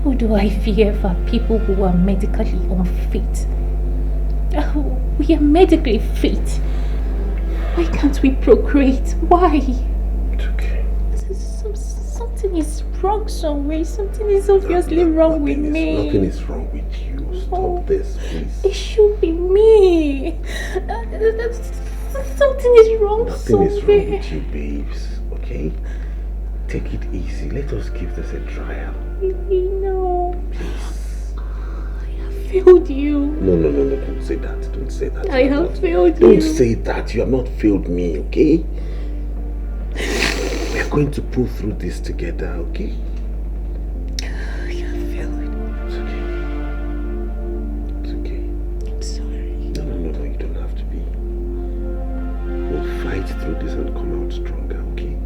IVF are people who are medically unfit. We are medically fit. Why can't we procreate? Why? It's okay. Something is wrong somewhere. Something is obviously wrong with me. Nothing is wrong with you. Stop this, please. It should be me. Something is wrong somewhere. Nothing is wrong with you, babes. Okay? Take it easy. Let us give this a trial. No. Please. I have failed you. No. Don't say that. Don't say that. I have failed you. Don't say that. You have not failed me, okay? We are going to pull through this together, okay? I have failed. It's okay. I'm sorry. No, you don't have to be. We'll fight through this and come out stronger, okay?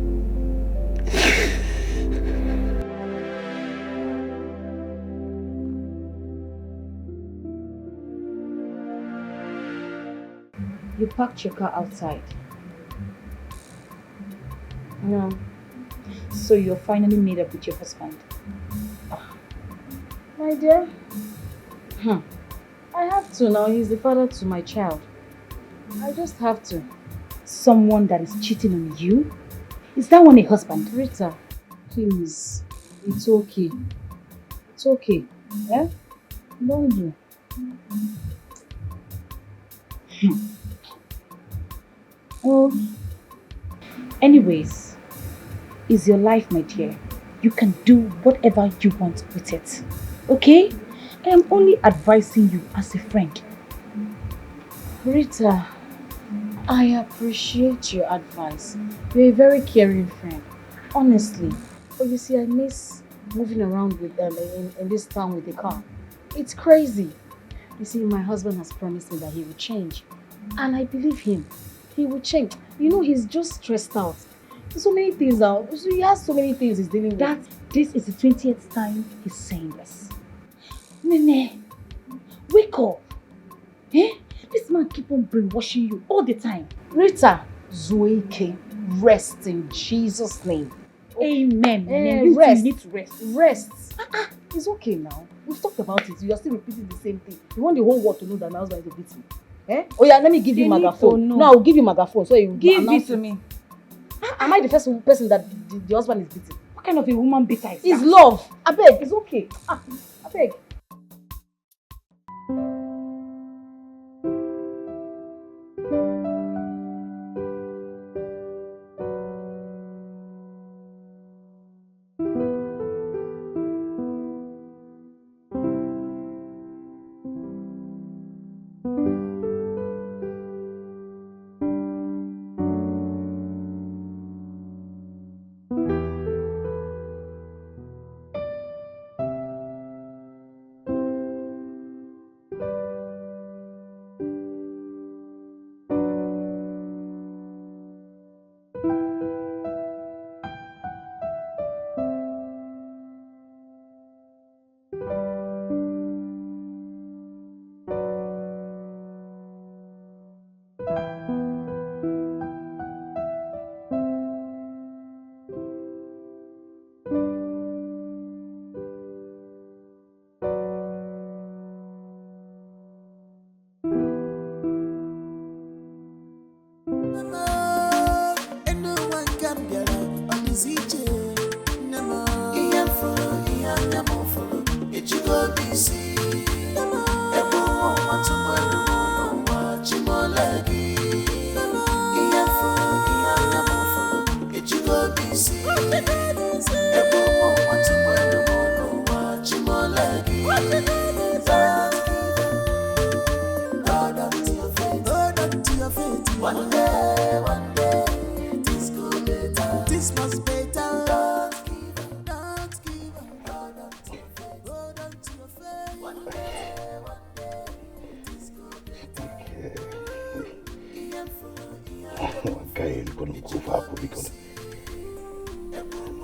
You parked your car outside. No. So you're finally made up with your husband. My dear, I have to now. He's the father to my child. I just have to. Someone that is cheating on you? Is that one a husband? Rita, please. It's okay. It's okay. Eh? Don't do. Well, anyways, it's your life, my dear. You can do whatever you want with it. Okay? I am only advising you as a friend. Rita, I appreciate your advice. You're a very caring friend. Honestly. But you see, I miss moving around with them in this town with the car. It's crazy. You see, my husband has promised me that he will change. And I believe him. He will change. You know, he's just stressed out. There's so many things out. He has so many things he's dealing with. This is the 20th time he's saying this. Nene, wake up. Eh? This man keep on brainwashing you all the time. Rita, Zueke, rest in Jesus' name. Amen. You Rest. need to rest. Rest. It's okay now. We've talked about it. You are still repeating the same thing. You want the whole world to know that my husband is a victim. Eh? Oh yeah, let me give you megaphone. No, I'll give you megaphone so you give it to me. Am I the first person that the husband is beating? What kind of a woman beater is that? It's love. I beg, it's okay. I beg.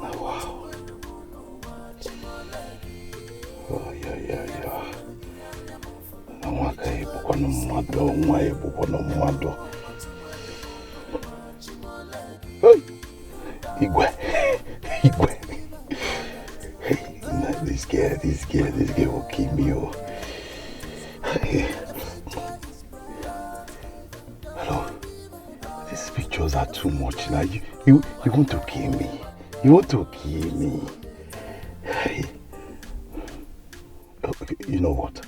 Wow. Oh, yeah. Hey, Igwe. Hey, this girl will kill me. Oh. Hello. These pictures are too much now. You want to kill me. Hey. Okay, you know what?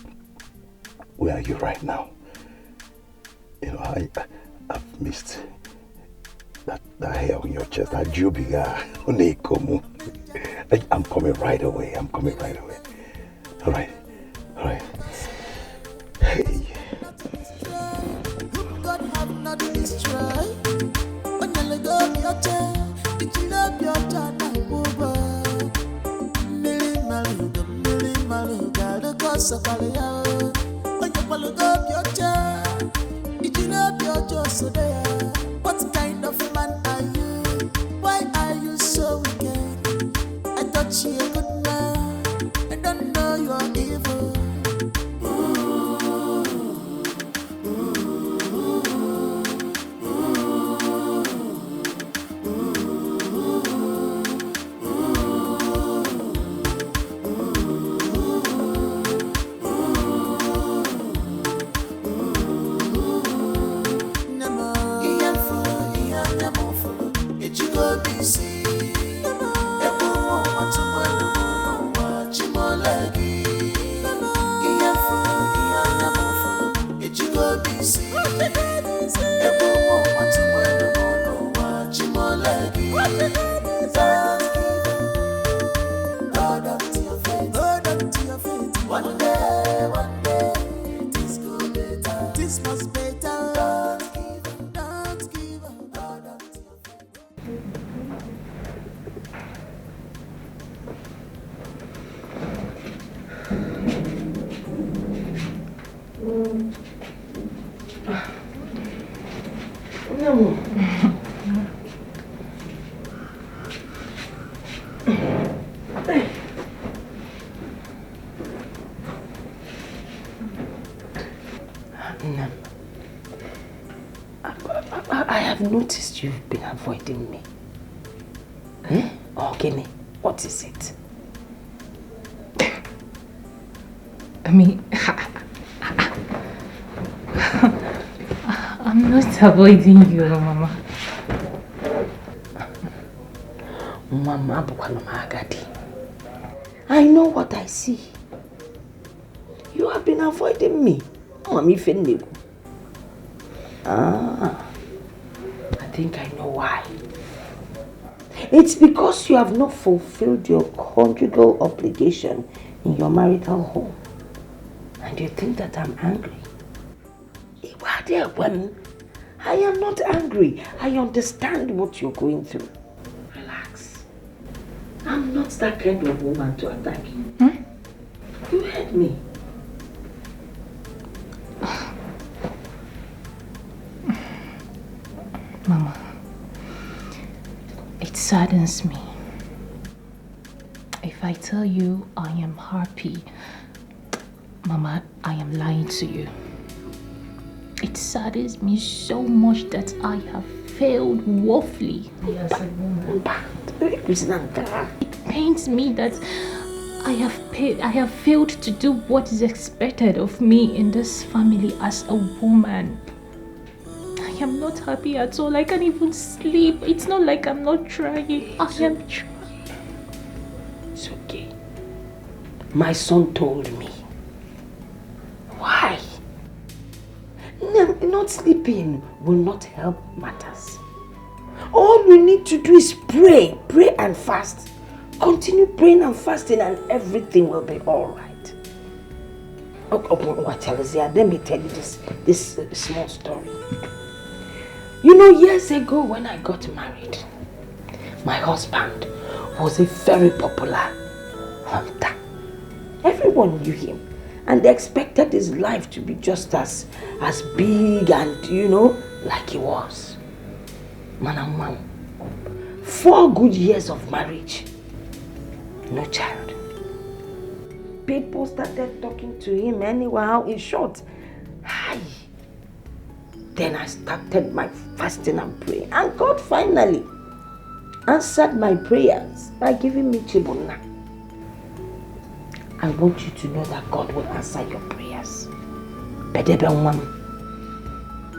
Where are you right now? You know, I've missed that hair on your chest, that jubiga. I'm coming right away. All right. Hey. God have not destroyed. When you let go of your chair, did you love your child? Millie Maluga, the cause of Alia. When you let go of your chair, did you love your child so there? What kind of man are you? Why are you so wicked? I thought you a good man. I don't know you are evil. One day, this could be better. This must be better. Don't give up, No. I have noticed you've been avoiding me. Kenny, what is it? I mean, I'm not avoiding you, Mama. Mama, I know what I see. You have been avoiding me. Mommy Fendigo. I think I know why. It's because you have not fulfilled your conjugal obligation in your marital home. And you think that I'm angry. I am not angry. I understand what you're going through. Relax. I'm not that kind of woman to attack you. You heard me. Mama, it saddens me. If I tell you I am happy, Mama, I am lying to you. It saddens me so much that I have failed woefully as a woman. It pains me that I have failed to do what is expected of me in this family as a woman. I am not happy at all. I can't even sleep. It's not like I'm not trying. I am trying. It's okay. My son told me. Why? Not sleeping will not help matters. All you need to do is pray. Pray and fast. Continue praying and fasting and everything will be alright. Let me tell you this small story. You know, years ago when I got married, my husband was a very popular hunter. Everyone knew him and they expected his life to be just as big and, like he was. Manamwam. 4 good years of marriage. No child. People started talking to him anyhow. In short, hi. Then I started my fasting and praying. And God finally answered my prayers by giving me Chibunna. I want you to know that God will answer your prayers.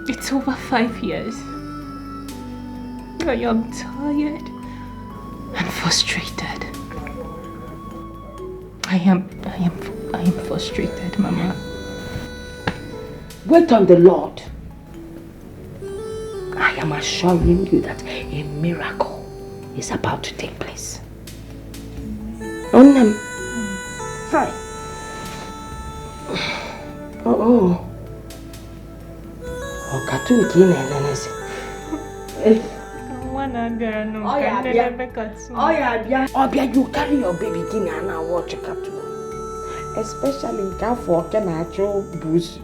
It's over 5 years. I am tired and frustrated. I am frustrated, Mama. Wait on the Lord. I am assuring you that a miracle is about to take place. Hi. Oh. Oh, cartoon kine nenesi. You carry your baby kine and watch a cartoon. Especially in for Kenacho Bush.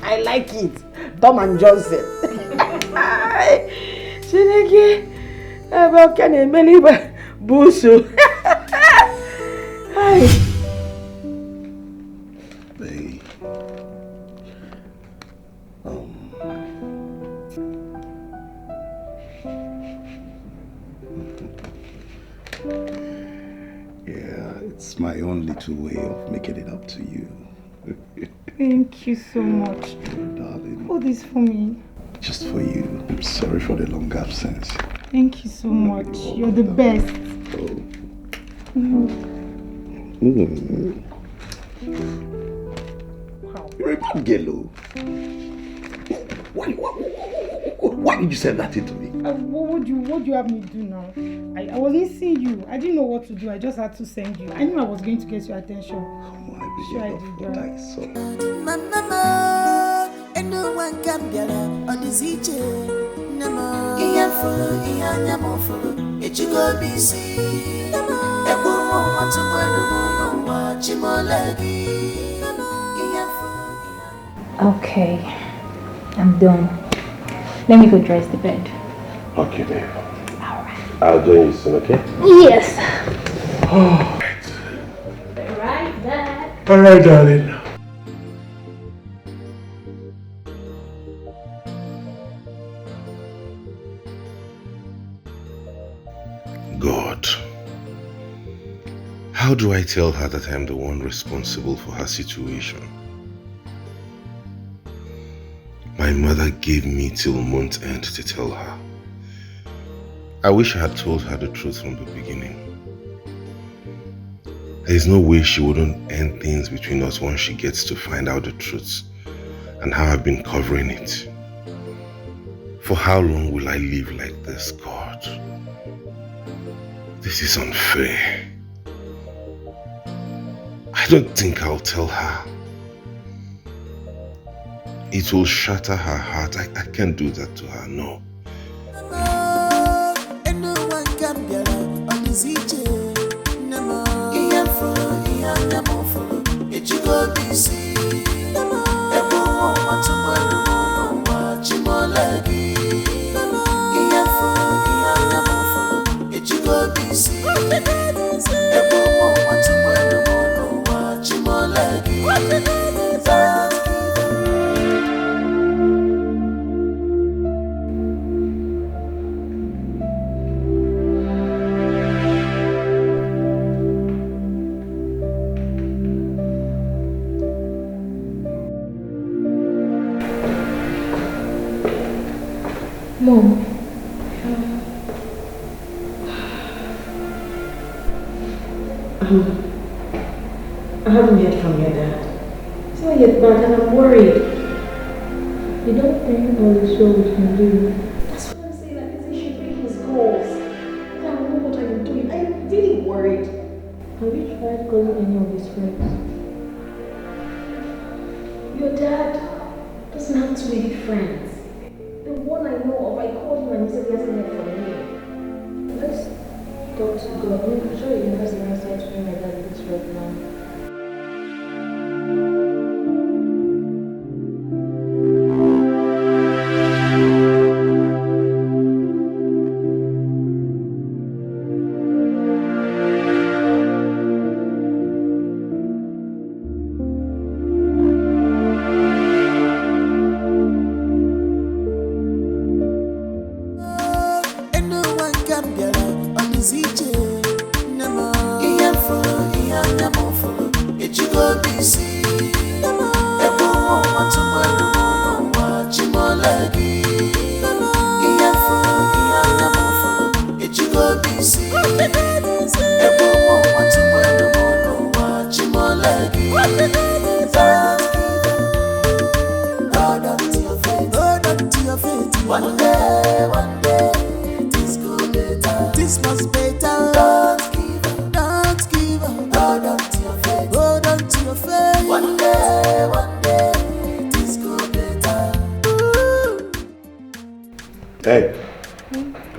I like it. Tom and Johnson. Chineke, about can I believe Busu? Hi. Babe. Yeah, it's my own little way of making it up to you. Thank you so much. Darling. All this for me. Just for you. I'm sorry for the long absence. Thank you so much. You're the best. You're a bad girl. Why did you send that in to me? What do you have me do now? I was missing you. I didn't know what to do. I just had to send you. I knew I was going to get your attention. Come on, I sure I believe did what that. I saw. And no one can get on the CJ. Nemo, Ian follow, Ian Yamo follow. It you go busy. Everyone wants to watch him all Okay, I'm done. Let me go dress the bed. Okay, babe. Alright. I'll join you soon, okay? Yes. Right back. Alright, darling. God, how do I tell her that I'm the one responsible for her situation? My mother gave me till month end to tell her. I wish I had told her the truth from the beginning. There is no way she wouldn't end things between us once she gets to find out the truth and how I've been covering it. For how long will I live like this, God? This is unfair. I don't think I'll tell her. It will shatter her heart. I can't do that to her, no. And no one can get on the CJ. Nemo, Ian follow, Ian Yamo follow. It you go busy. Everyone wants to watch him all Ian follow, Ian Yamo follow. It you go busy. Everyone wants to watch him all Mom. I haven't heard from your dad. It's not yet back and I'm worried. You don't think all is well we can do? That's what I'm saying. Like, he should make his calls. I don't know what I am doing. I'm really worried. Have you tried calling any of his friends? Your dad doesn't have too many friends. The one I know of, I called him and he said he hasn't heard from me. Let's talk to God. I'm sure he has an answer to me like that this right now.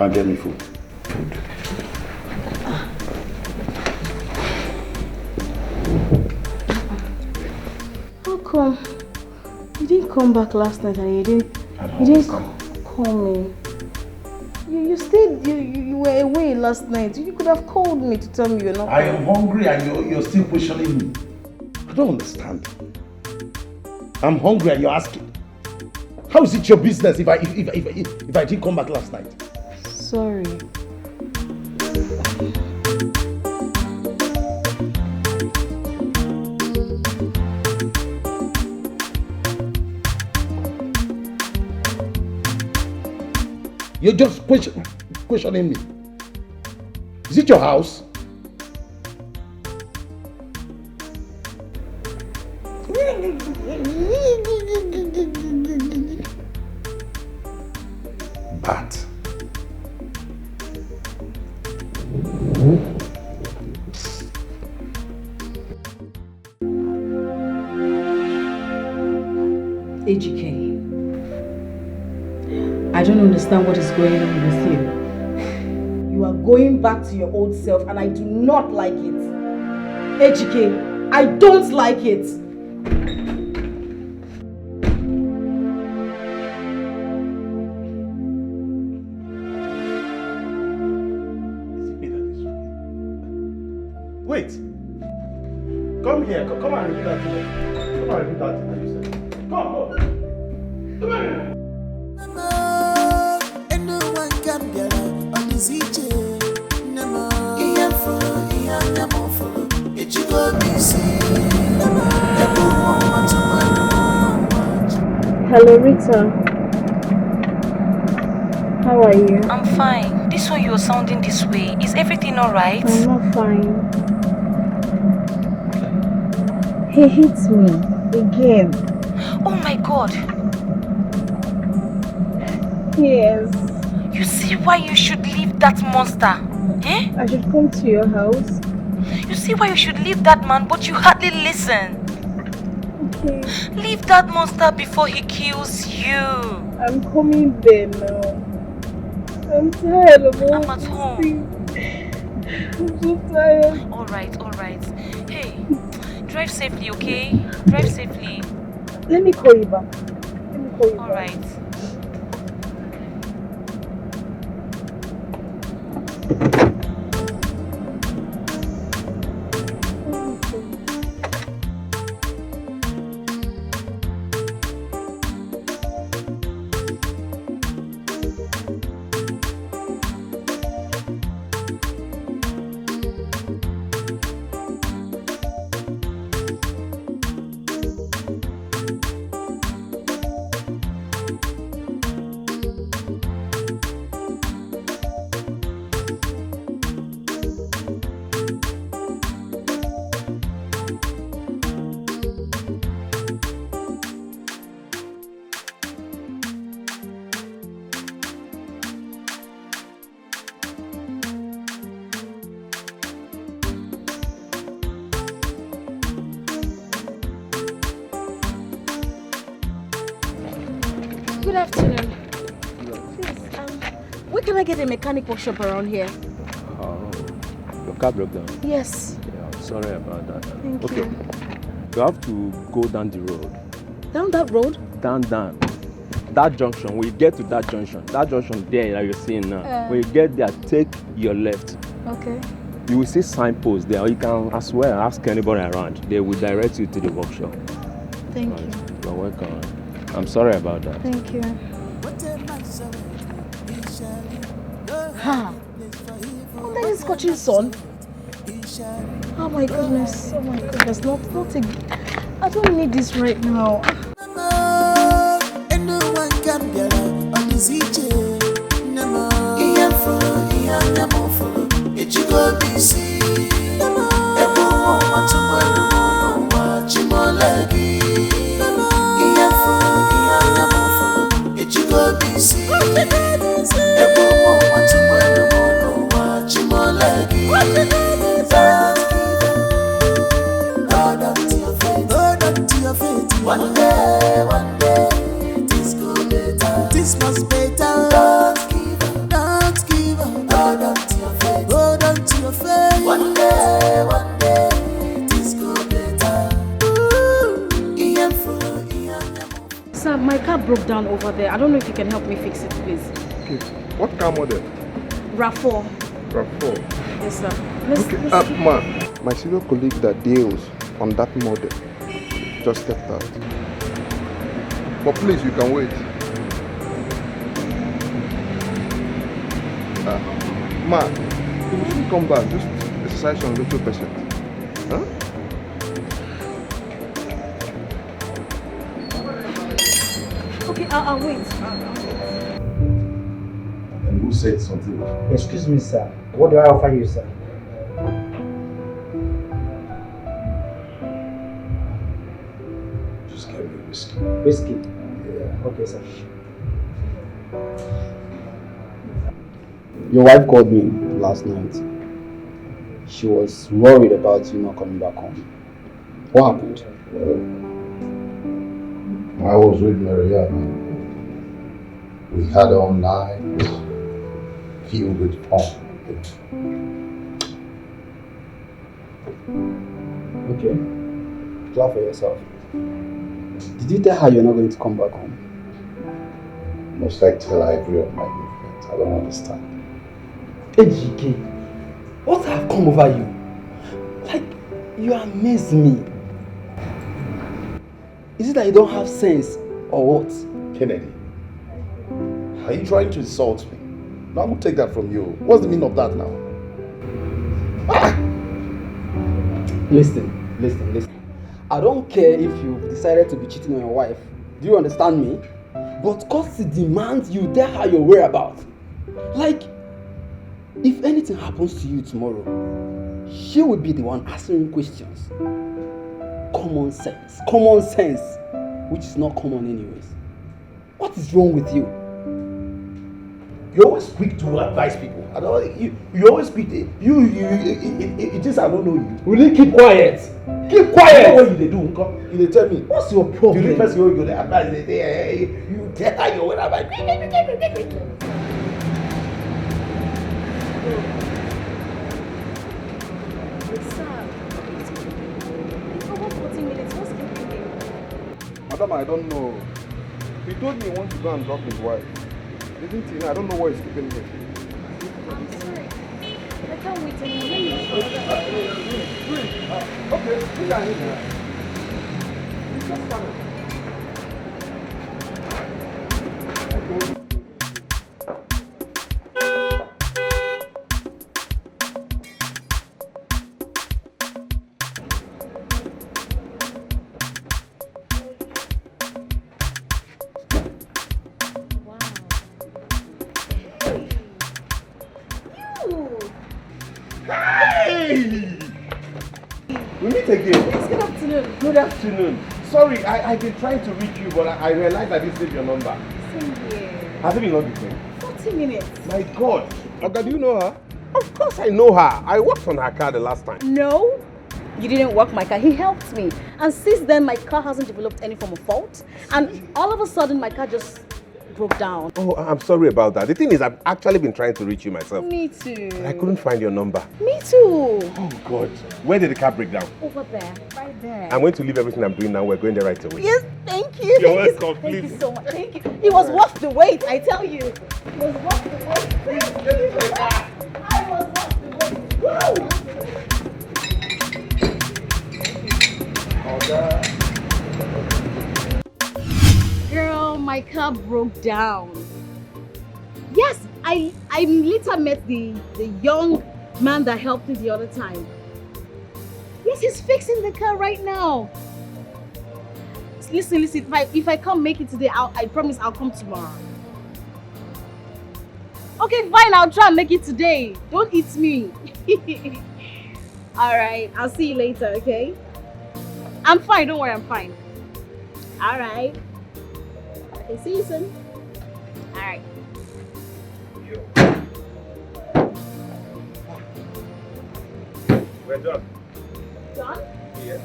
Can get me food. How come you didn't come back last night and you didn't call me? You stayed, you were away last night. You could have called me to tell me you're not. I am hungry and you're still questioning me. I don't understand. I'm hungry and you're asking. How is it your business if I didn't come back last night? Sorry. You're just questioning me. Is it your house? But AGK, I don't understand what is going on with you. You are going back to your old self and I do not like it. AGK, I don't like it. wait. Come here. Come and repeat that to me. Come and repeat that to you said. Come. Come here. Hello, Rita. How are you? I'm fine. This one you're sounding this way. Is everything alright? I'm not fine. He hits me again. Oh my god. Yes. You see why you should leave that monster? Eh? I should come to your house. You see why you should leave that man, but you hardly listen. Okay. Leave that monster before he kills you. I'm coming there now. I'm tired of all I'm at home. I'm so tired. Alright. Hey, drive safely, okay? Drive safely. Let me call you back. Alright. Good afternoon. Please, where can I get a mechanic workshop around here? Oh, your car broke down? Yes. Yeah, I'm sorry about that. Thank okay. you. You have to go down the road. Down that road? Down. That junction, when you get to that junction there that you're seeing now, when you get there, take your left. Okay. You will see signposts there, or you can as well ask anybody around. They will direct you to the workshop. Thank you. You're welcome. I'm sorry about that. Thank you. Ha! Oh, that is Scotch's son. Oh my goodness. Not again. I don't need this right now. One day, this could be better. This must be better. Don't give car broke down over there. I don't know if you can help me fix it, please. Okay. What car model? RAV4. RAV4. Yes, sir. My senior colleague that deals on that model just stepped out. But please, you can wait. You will soon come back. Just exercise on little patient. Huh? Okay, I'll wait. And who said something? Excuse me, sir. What do I offer you, sir? Just get me whiskey. Whiskey? Yeah. Okay, sir. Your wife called me last night. She was worried about you not coming back home. What happened? I was with Marital. We had our own life filled with fun. Okay. Clap for yourself. Did you tell her you're not going to come back home? Must I tell her every of my movements? I don't understand. AGK, what have come over you? Like, you amaze me. Is it that you don't have sense or what? Kennedy, are you trying to insult me? No, I will take that from you. What's the meaning of that now? Listen. I don't care if you've decided to be cheating on your wife. Do you understand me? But courtesy demands you tell her your whereabouts. Like, if anything happens to you tomorrow, she will be the one asking questions. Common sense, which is not common anyways. What is wrong with you? You always quick to advise people. I don't. You always quick. It is I don't know you. Will you keep quiet? Keep quiet. What you they do? You tell me. What's your problem? You first you they advise. You tell her your whereabouts. Madam, I don't know. He told me he wants to go and drop his wife. Didn't he? I don't know what he's keeping here. I'm sorry. I can't wait anymore. Okay, we can eat here. He's just coming. Good afternoon. Sorry, I've been trying to reach you, but I realized I didn't save your number. Same here. Has it been long before? 40 minutes. My God. Oga, do you know her? Of course I know her. I worked on her car the last time. No, you didn't work my car. He helped me. And since then, my car hasn't developed any form of fault. And all of a sudden, my car just broke down. Oh, I'm sorry about that. The thing is, I've actually been trying to reach you myself. Me too. But I couldn't find your number. Me too. Oh, God. Where did the car break down? Over there. Right there. I'm going to leave everything I'm doing now. We're going there right away. Yes, thank you. You're welcome, please. Thank you so much. Thank you. It was worth the wait, I tell you. It was worth the wait. Thank you. I was worth the wait. Girl, my car broke down. Yes, I later met the young man that helped me the other time. Yes, he's fixing the car right now. Listen, if I can't make it today, I promise I'll come tomorrow. Okay, fine, I'll try and make it today. Don't eat me. Alright, I'll see you later, okay? I'm fine, don't worry, I'm fine. Alright. Okay, see you soon. Alright. We're done. Done? Yes.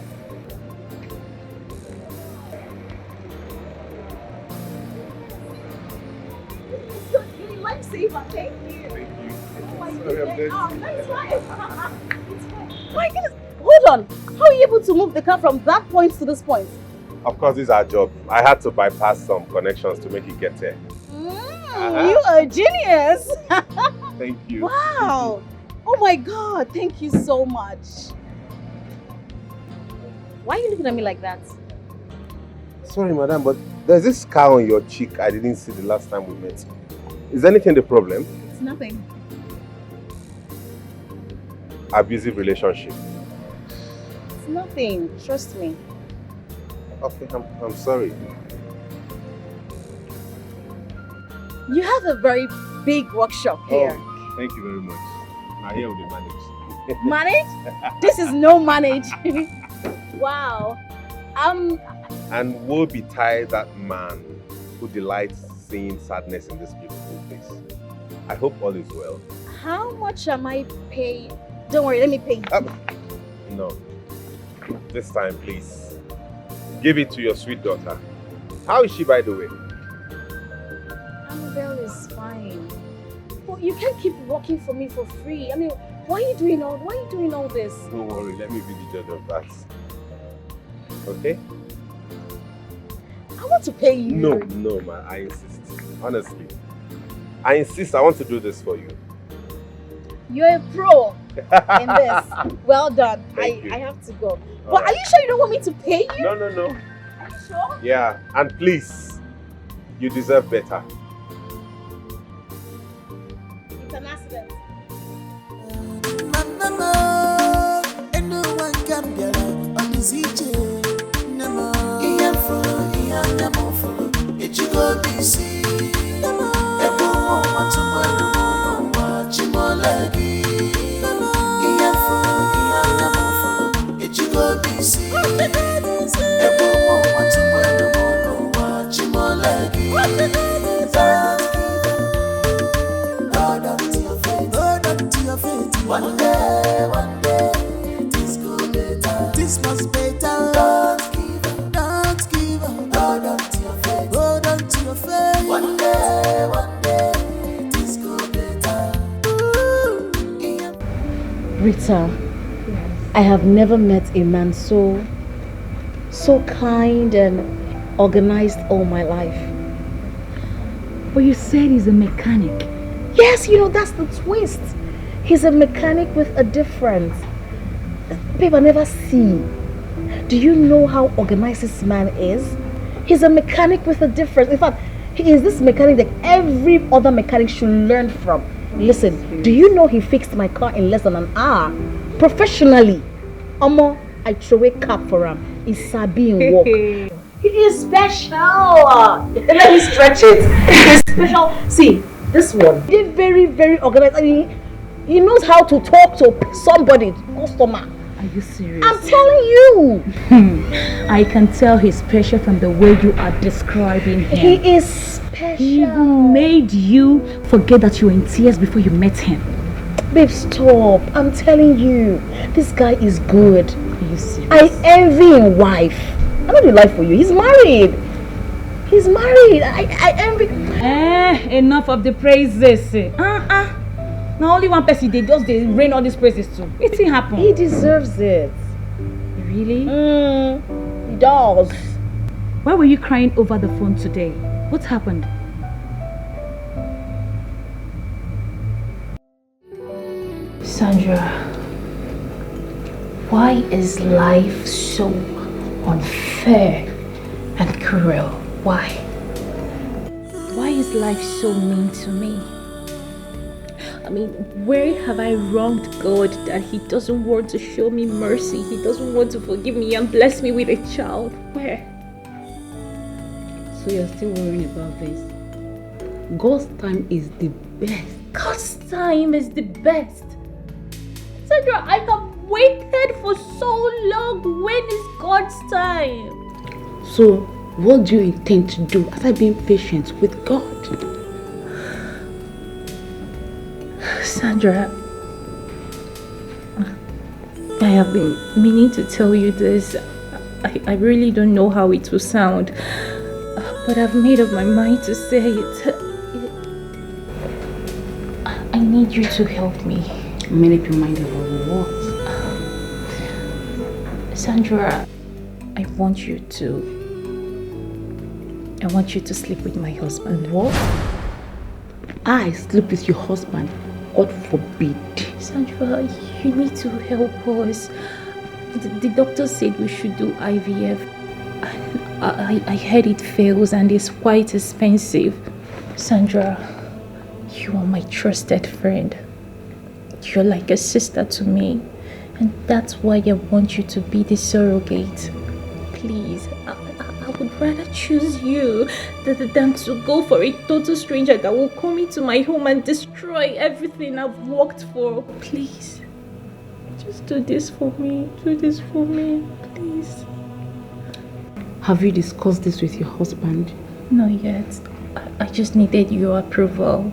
You're a lifesaver, thank you. Thank you. Oh my Sorry, goodness. I'm dead. Oh, nice life. It's fine. My goodness. Hold on. How are you able to move the car from that point to this point? Of course, this is our job. I had to bypass some connections to make it get there. You are a genius. Thank you. Wow. Oh my God. Thank you so much. Why are you looking at me like that? Sorry, madam, but there's this scar on your cheek I didn't see the last time we met. Is anything the problem? It's nothing. Abusive relationship. It's nothing. Trust me. Okay, I'm sorry. You have a very big workshop here. Oh, thank you very much. Now here will be managed. Manage? This is no manage. Wow. And woe betide that man who delights seeing sadness in this beautiful face. I hope all is well. How much am I paid? Don't worry, let me pay you. No. This time, please. Give it to your sweet daughter. How is she, by the way? Annabelle is fine. But you can't keep working for me for free. I mean, why are you doing all this? Don't worry, let me be the judge of that. Okay? I want to pay you. No, man, I insist. Honestly. I insist, I want to do this for you. You're a pro in this. Well done. I have to go. But are you sure you don't want me to pay you? No. Are you sure? Yeah, and please, you deserve better. It's an accident. One day, this could be better. This must be better. Don't give up. Hold on to your faith. Hold on to your faith. One day, this could be better. Rita, I have never met a man so kind and organized all my life. But you said he's a mechanic. Yes, that's the twist. He's a mechanic with a difference. Babe, I never see. Do you know how organized this man is? He's a mechanic with a difference. In fact, he is this mechanic that every other mechanic should learn from. Listen, do you know he fixed my car in less than an hour? Professionally. Omo, I throw a cap for him. He's sabi in work. He is special. Let me stretch it. He's special. See, this one. He's very, very organized. I mean, he knows how to talk to somebody, customer. Are you serious? I'm telling you. I can tell he's special from the way you are describing him. He is special. He even made you forget that you were in tears before you met him. Babe, stop. I'm telling you. This guy is good. Are you serious? I envy his wife. I know the life for you. He's married. He's married. I envy. Enough of the praises. Now only one person they rain all these praises to. What's happen? He deserves it. Really? He does. Why were you crying over the phone today? What happened? Sandra, why is life so unfair and cruel? Why? Why is life so mean to me? I mean, where have I wronged God that He doesn't want to show me mercy? He doesn't want to forgive me and bless me with a child? Where? So you're still worrying about this? God's time is the best. God's time is the best. Sandra, I have waited for so long. When is God's time? So, what do you intend to do after being patient with God? Sandra, I have been meaning to tell you this. I really don't know how it will sound, but I've made up my mind to say it. I need you to help me. Made up your mind about what? Sandra, I want you to I want you to sleep with my husband. What? I sleep with your husband? God forbid. Sandra, you need to help us. The doctor said we should do IVF. I heard it fails and it's quite expensive. Sandra, you are my trusted friend. You're like a sister to me. And that's why I want you to be the surrogate. Please, I would rather choose you than to go for a total stranger that will come into my home and destroy everything I've worked for. Please, just do this for me. Do this for me, please. Have you discussed this with your husband? Not yet. I just needed your approval.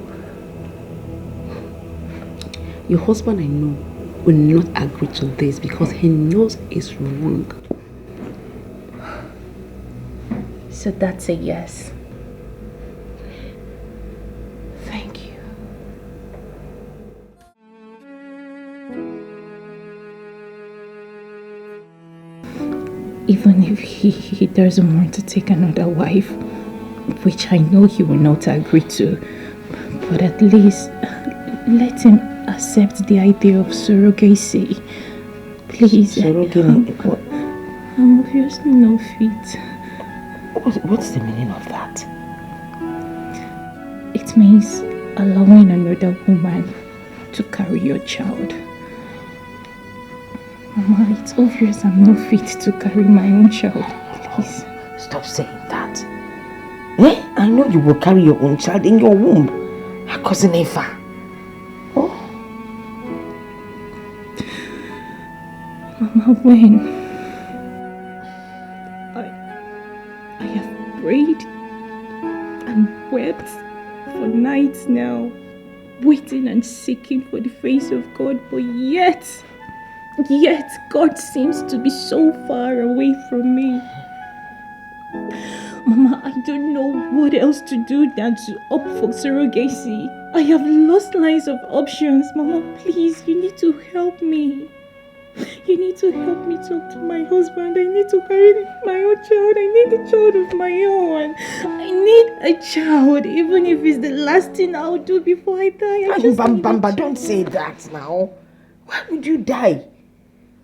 Your husband, I know, will not agree to this because he knows it's wrong. So that's a yes. Thank you. Even if he doesn't want to take another wife, which I know he will not agree to, but at least let him accept the idea of surrogacy. Please. Surrogacy? What? I'm obviously not fit. What's the meaning of that? It means allowing another woman to carry your child. Mama, it's obvious I'm not fit to carry my own child. Please. Stop saying that. Eh? I know you will carry your own child in your womb. Her cousin Eva. Oh. Mama, when? I have prayed and wept for nights now, waiting and seeking for the face of God, but yet God seems to be so far away from me. Mama, I don't know what else to do than to opt for surrogacy. I have lost lines of options. Mama, please, you need to help me. You need to help me talk to my husband. I need to carry my own child. I need a child of my own. I need a child, even if it's the last thing I'll do before I die. Bamba, don't say that now. Why would you die?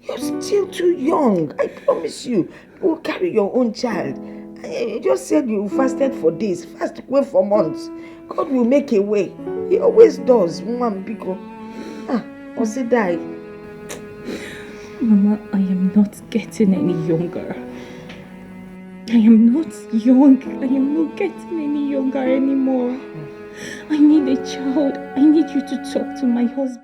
You're still too young. I promise you, you will carry your own child. You just said you fasted for days. Fast wait for months. God will make a way. He always does. Biko. Or say die. Mama, I am not getting any younger. I am not young. I am not getting any younger anymore. I need a child. I need you to talk to my husband.